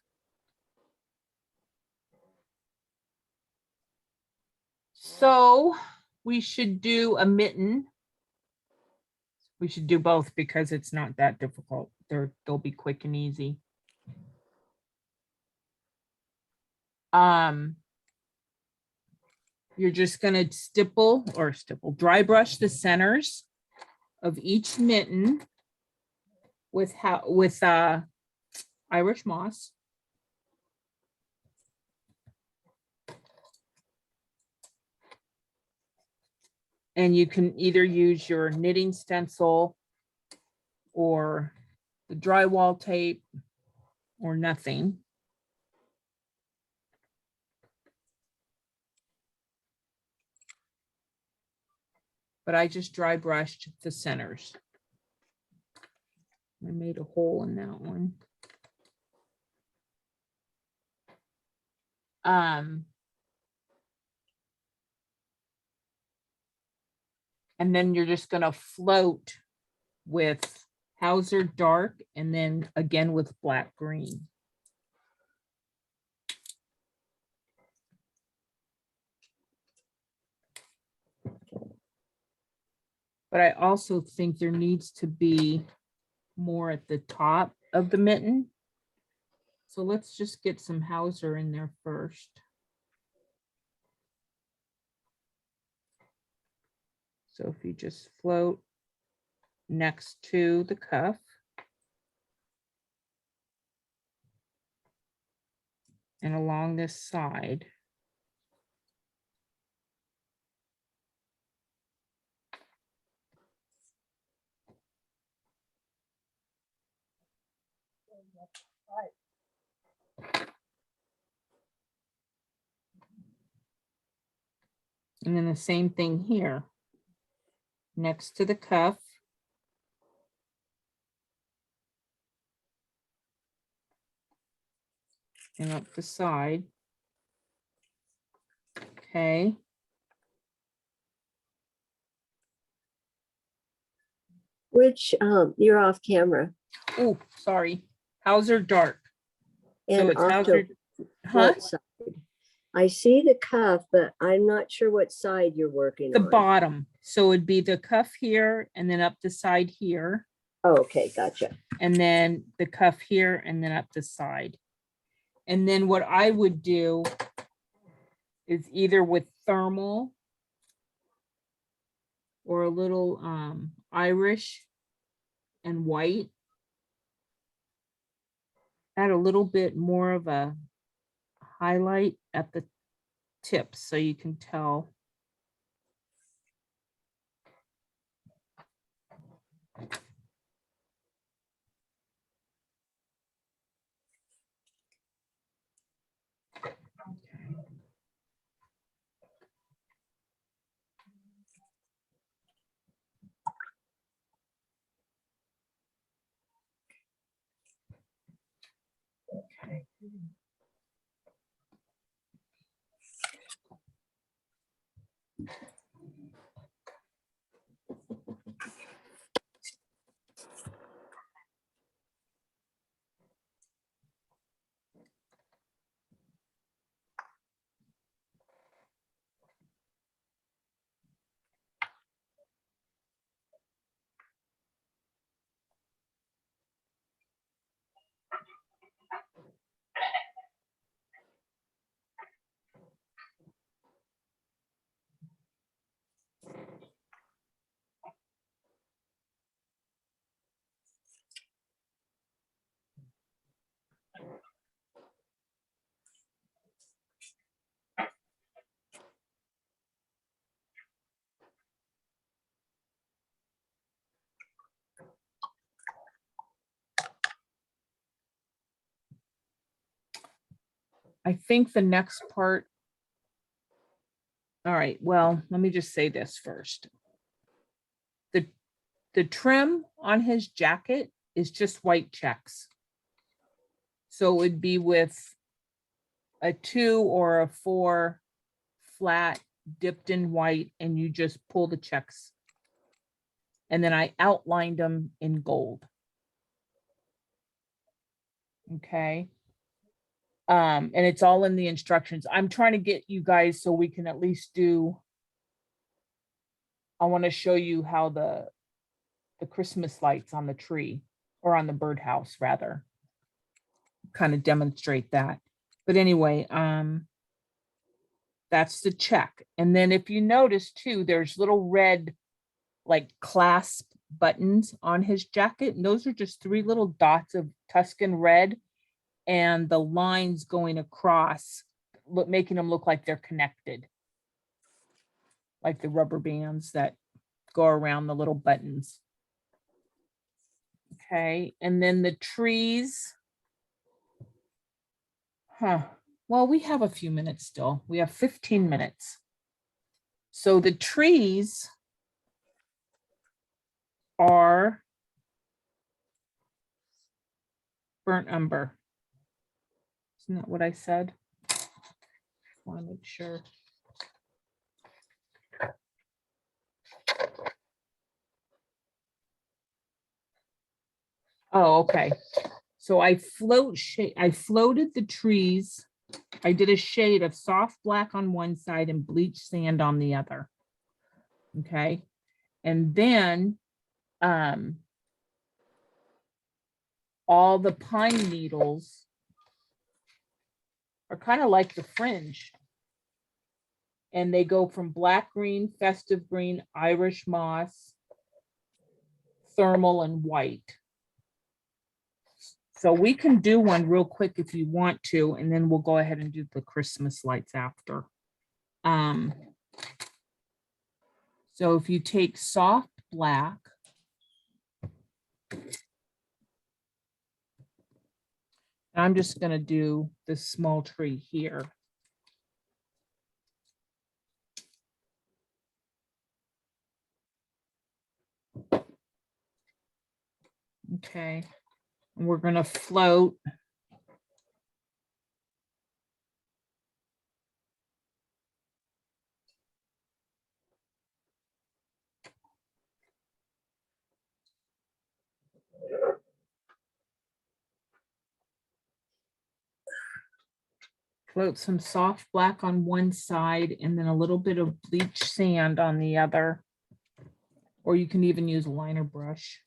So we should do a mitten. We should do both because it's not that difficult. They'll be quick and easy. You're just gonna dry brush the centers of each mitten with Irish moss. And you can either use your knitting stencil or the drywall tape. or nothing. But I just dry brushed the centers. I made a hole in that one. And then you're just gonna float with Hauser dark and then again with black green. But I also think there needs to be more at the top of the mitten. So let's just get some Hauser in there first. So if you just float next to the cuff. And along this side. And then the same thing here. Next to the cuff. And up the side. Okay. Which, you're off camera. Oh, sorry. Hauser dark. So And it's off Hauser, to huh? what side? I see the cuff, but I'm not sure what side you're working The on. bottom. So it'd be the cuff here and then up the side here. Oh, okay, gotcha. And then the cuff here and then up the side. And then what I would do is either with thermal or a little Irish and white. Add a little bit more of a highlight at the tips so you can tell. Okay. I think the next part. All right, well, let me just say this first. The trim on his jacket is just white checks. So it would be with a 2 or a 4 flat dipped in white and you just pull the checks. And then I outlined them in gold. Okay. And it's all in the instructions. I'm trying to get you guys so we can at least do. I want to show you how the Christmas lights on the tree or on the birdhouse rather. Kind of demonstrate that. But anyway, that's the check. And then if you notice too, there's little red like clasp buttons on his jacket. And those are just 3 little dots of Tuscan red and the lines going across, making them look like they're connected. Like the rubber bands that go around the little buttons. Okay, and then the trees Huh. Well, we have a few minutes still. We have 15 minutes. So the trees are burnt umber. Isn't that what I said? Want to make sure. Oh, okay. So I floated the trees. I did a shade of soft black on one side and bleach sand on the other. Okay. And then all the pine needles are kind of like the fringe. And they go from black green, festive green, Irish moss, thermal, and white. So we can do one real quick if you want to, and then we'll go ahead and do the Christmas lights after. So if you take soft black, I'm just going to do this small tree here. Okay, and we're going to float. Float some soft black on one side and then a little bit of bleach sand on the other. Or you can even use a liner brush.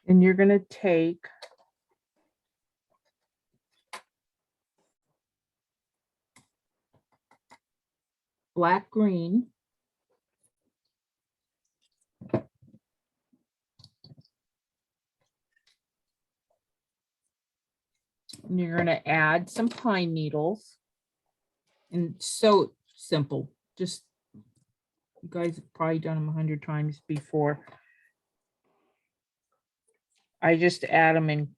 And you're going to take black green. And you're going to add some pine needles. And so simple. Just, you guys have probably done them 100 times before. I just add them and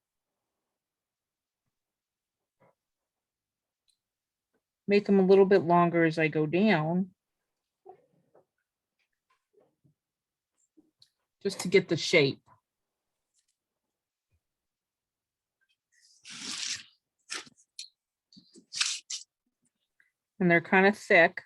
make them a little bit longer as I go down. Just to get the shape. And they're kind of thick.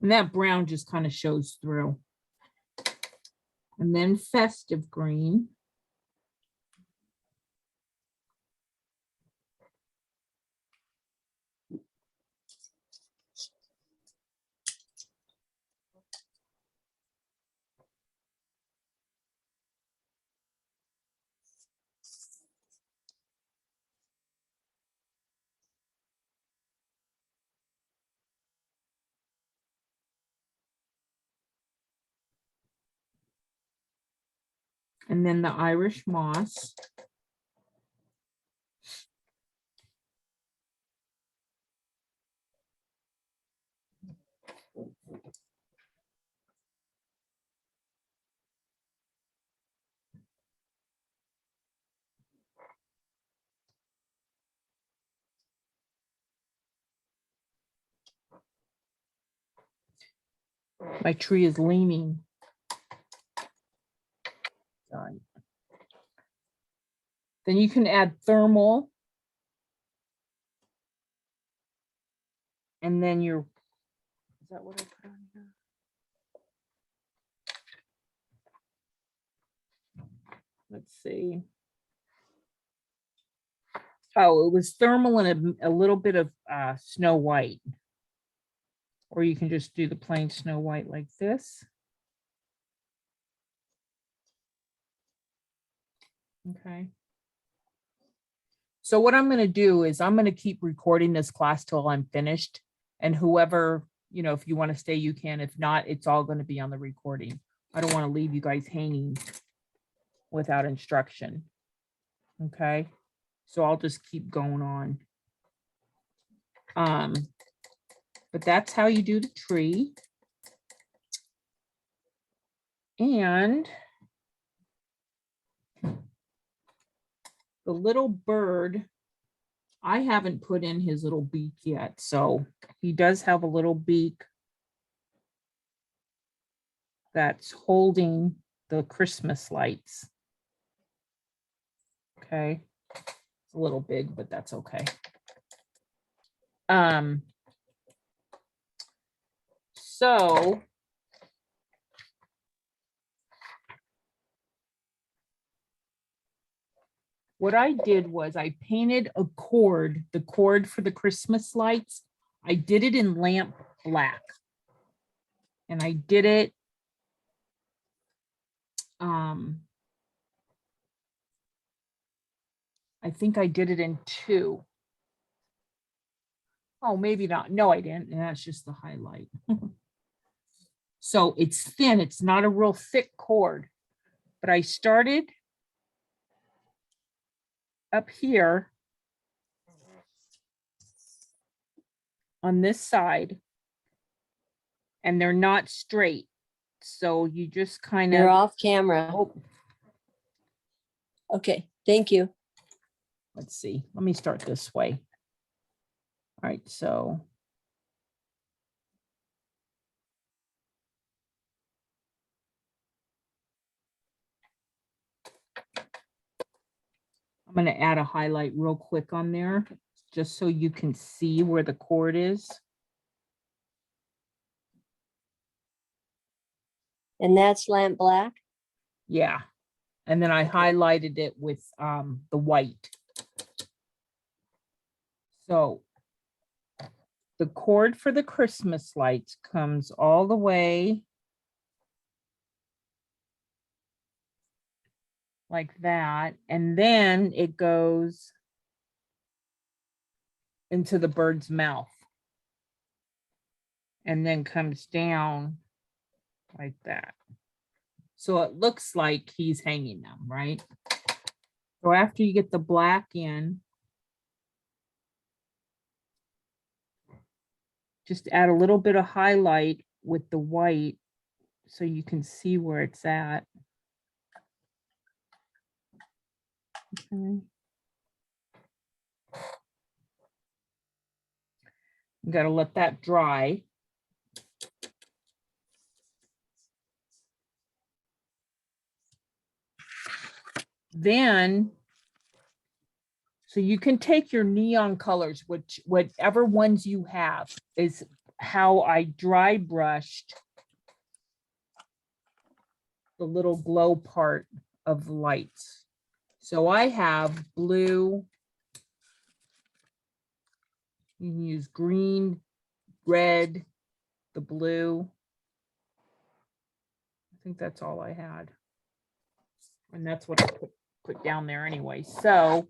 And that brown just kind of shows through. And then festive green. And then the Irish moss. My tree is leaning. Sorry. Then you can add thermal. And then is that what I put on here? Let's see. Oh, it was thermal and a little bit of Snow White. Or you can just do the plain Snow White like this. Okay. So what I'm going to do is I'm going to keep recording this class till I'm finished. And whoever, you know, if you want to stay, you can. If not, it's all going to be on the recording. I don't want to leave you guys hanging without instruction. Okay. So I'll just keep going on. But that's how you do the tree. And the little bird, I haven't put in his little beak yet. So he does have a little beak that's holding the Christmas lights. Okay. It's a little big, but that's okay. So what I did was I painted a cord, the cord for the Christmas lights. I did it in lamp black. And I did it I think I did it in 2. Oh, maybe not. No, I didn't. And that's just the highlight. So it's thin. It's not a real thick cord. But I started up here on this side. And they're not straight. So you just kind You're of. off camera. Oh, Okay, thank you. let's see. Let me start this way. All right, so. I'm going to add a highlight real quick on there, just so you can see where the cord is. And that's lamp black? Yeah. And then I highlighted it with the white. So the cord for the Christmas lights comes all the way like that. And then it goes into the bird's mouth. And then comes down like that. So it looks like he's hanging them, right? So after you get the black in, just add a little bit of highlight with the white so you can see where it's at. Okay. You got to let that dry. Then, so you can take your neon colors, whatever ones you have, is how I dry brushed the little glow part of the lights. So I have blue. You can use green, red, the blue. I think that's all I had. And that's what I put down there anyway. So,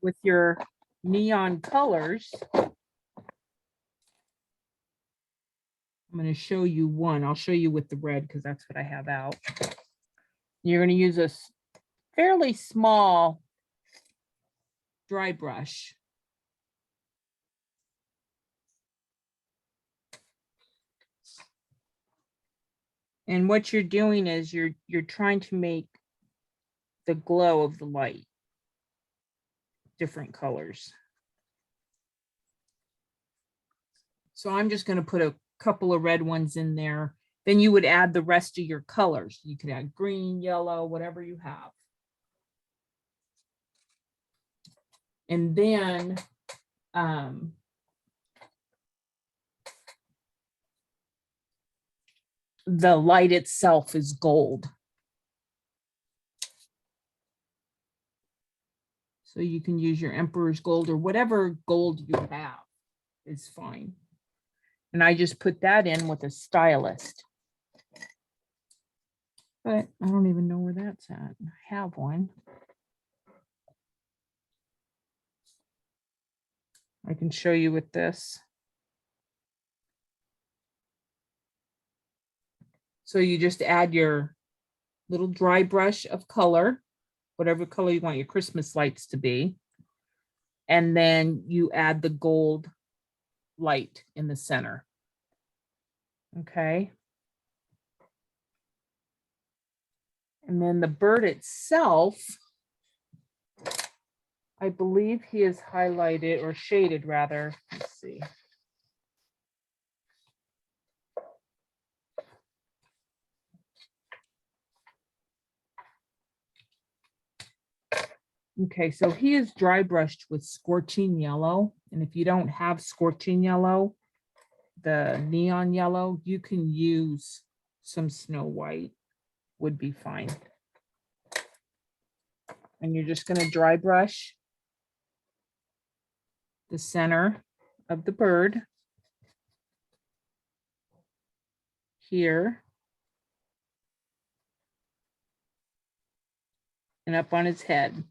with your neon colors, I'm going to show you one. I'll show you with the red because that's what I have out. You're going to use a fairly small dry brush. And what you're doing is you're trying to make the glow of the light different colors. So I'm just going to put a couple of red ones in there. Then you would add the rest of your colors. You could add green, yellow, whatever you have. And then the light itself is gold. So you can use your Emperor's Gold or whatever gold you have is fine. And I just put that in with a stylist. But I don't even know where that's at. I have one. I can show you with this. So you just add your little dry brush of color, whatever color you want your Christmas lights to be. And then you add the gold light in the center. Okay. And then the bird itself, I believe he is highlighted or shaded rather. Let's see. Okay, so he is dry brushed with scorching yellow. And if you don't have scorching yellow, the neon yellow, you can use some Snow White, would be fine. And you're just going to dry brush the center of the bird here and up on his head,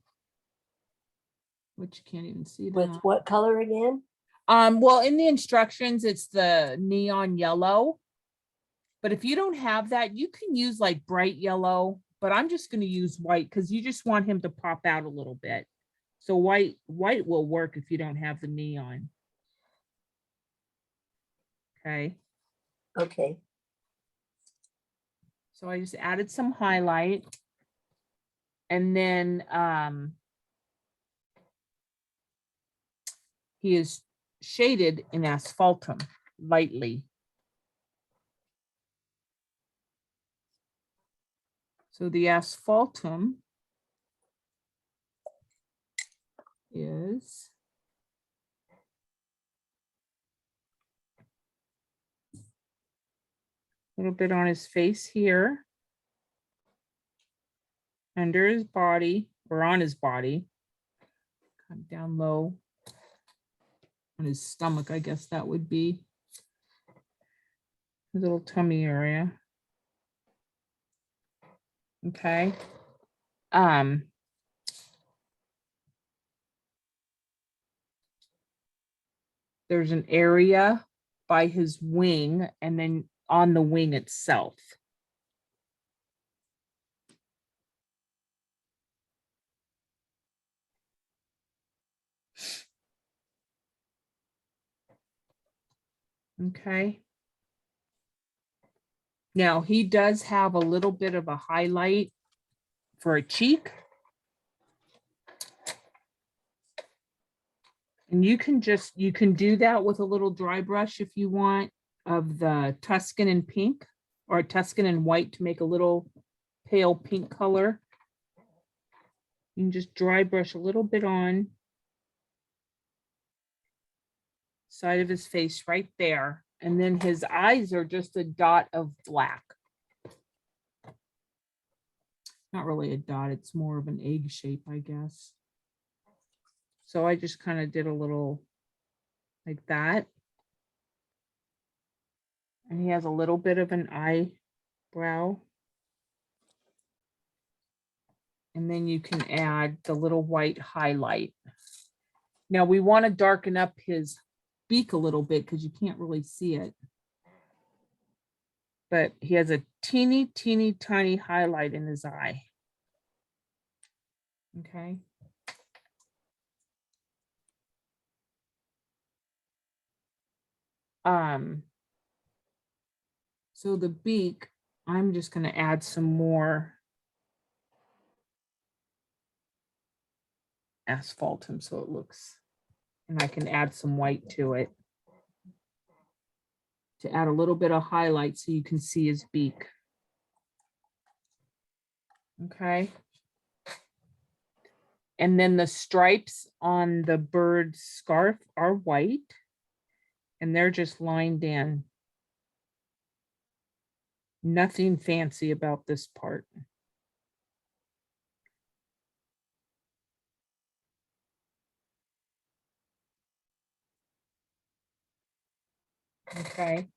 which you can't even see With that. what color again? Well, in the instructions, it's the neon yellow. But if you don't have that, you can use like bright yellow, but I'm just going to use white because you just want him to pop out a little bit. So white will work if you don't have the neon. Okay. Okay. So I just added some highlight. And then he is shaded in asphaltum lightly. So the asphaltum is a little bit on his face here, under his body or on his body, kind of down low on his stomach, I guess that would be his little tummy area. Okay. There's an area by his wing and then on the wing itself. Okay. Now he does have a little bit of a highlight for a cheek. And you can do that with a little dry brush if you want, of the Tuscan and pink or Tuscan and white to make a little pale pink color. You can just dry brush a little bit on side of his face right there. And then his eyes are just a dot of black. Not really a dot, it's more of an egg shape, I guess. So I just kind of did a little like that. And he has a little bit of an eyebrow. And then you can add the little white highlight. Now we want to darken up his beak a little bit because you can't really see it. But he has a teeny, teeny, tiny highlight in his eye. Okay. So the beak, I'm just going to add some more asphaltum so it looks, and I can add some white to it to add a little bit of highlight so you can see his beak. Okay. And then the stripes on the bird's scarf are white and they're just lined in. Nothing fancy about this part. Okay.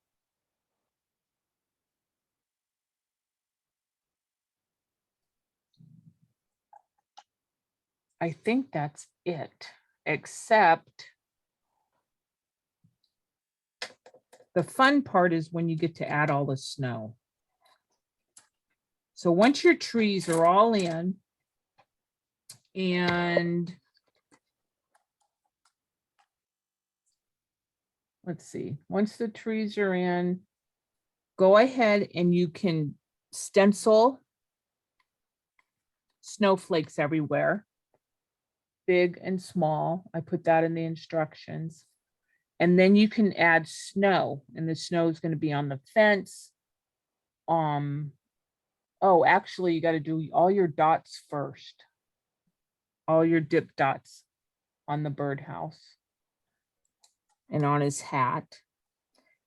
I think that's it, except the fun part is when you get to add all the snow. So once your trees are all in, and let's see, once the trees are in, go ahead and you can stencil snowflakes everywhere, big and small. I put that in the instructions. And then you can add snow, and the snow is going to be on the fence. Oh, actually, you got to do all your dots first. All your dip dots on the birdhouse and on his hat.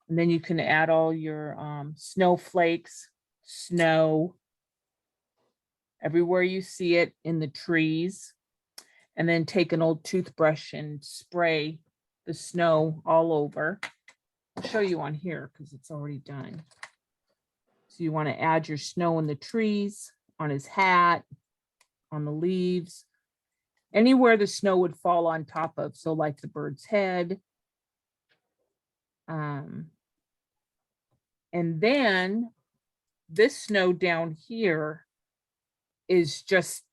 And then you can add all your snowflakes, snow, everywhere you see it in the trees. And then take an old toothbrush and spray the snow all over. I'll show you on here because it's already done. So you want to add your snow in the trees, on his hat, on the leaves, anywhere the snow would fall on top of. So like the bird's head. And then this snow down here is just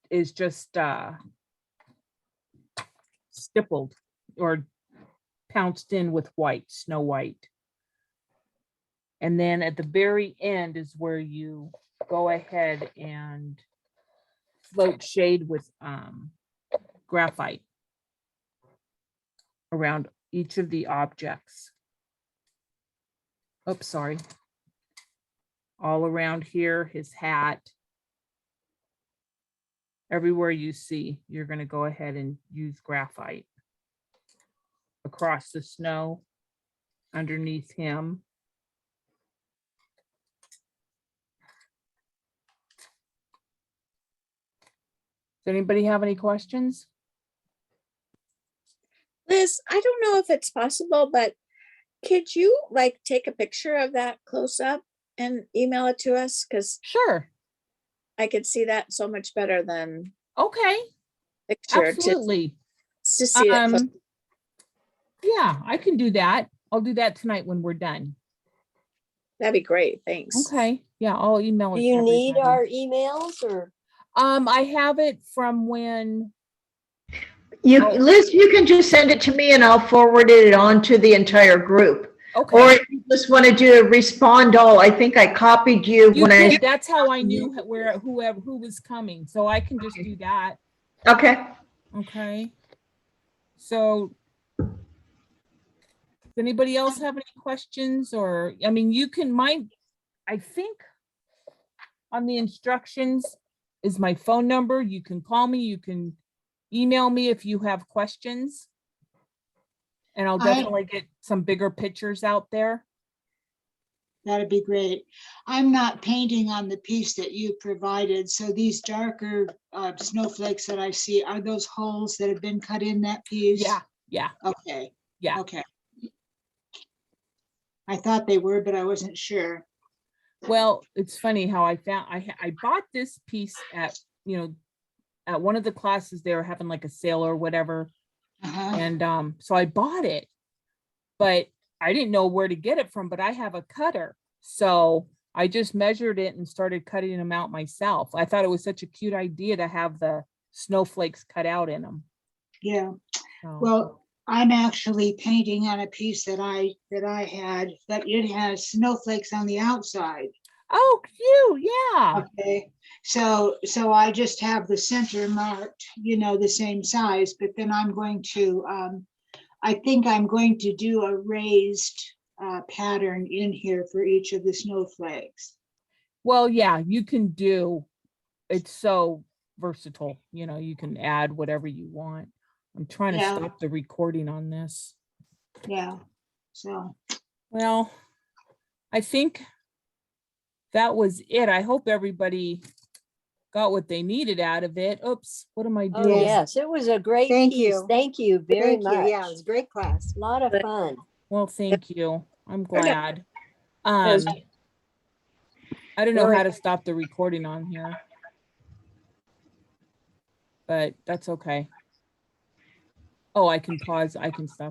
stippled or pounced in with white, snow white. And then at the very end is where you go ahead and float shade with graphite around each of the objects. Oops, sorry. All around here, his hat. Everywhere you see, you're going to go ahead and use graphite across the snow underneath him. Does anybody have any questions? Liz, I don't know if it's possible, but could you like take a picture of that close up and email it to us? Because Sure. I could see that so much better than Okay. picture Absolutely. to see it. close. Yeah, I can do that. I'll do that tonight when we're done. That'd be great. Thanks. Okay. Yeah, I'll email it. Do to you need everybody. our emails or? I have it from when. You, Oh. Liz, you can just send it to me and I'll forward it on to the entire group. Okay. Or if you just want to do a respond all, I think I copied you You when I, did. That's how I knew who was coming. So I can just do that. okay. Okay. So does anybody else have any questions? Or, I mean, you can, I think on the instructions is my phone number. You can call me, you can email me if you have questions. And I'll definitely get some bigger pictures out there. That'd be great. I'm not painting on the piece that you provided, so these darker snowflakes that I see, are those holes that have been cut in that piece? Yeah, yeah, Okay, yeah. okay. I thought they were, but I wasn't sure. Well, it's funny how I found, I bought this piece at, at one of the classes. They were having like a sale or whatever. Uh-huh. And so I bought it, but I didn't know where to get it from, but I have a cutter. So I just measured it and started cutting them out myself. I thought it was such a cute idea to have the snowflakes cut out in them. Yeah, So, well, I'm actually painting on a piece that I had, but it has snowflakes on the outside. oh, cute. Yeah. Okay, so I just have the center marked, the same size, but then I'm going to, I think I'm going to do a raised pattern in here for each of the snowflakes. Well, yeah, you can do, it's so versatile. You can add whatever you want. I'm trying to Yeah. stop the recording on this. Yeah, so. Well, I think that was it. I hope everybody got what they needed out of it. Oops, what am I Oh, doing? yes, it was a great Thank piece. you. Thank you very Thank you. much. Yeah, it was a great class. A lot of fun. Well, thank you. I'm Okay. glad. Yes. I don't know Really? how to stop the recording on here. But that's okay. Oh, I can pause, I can stop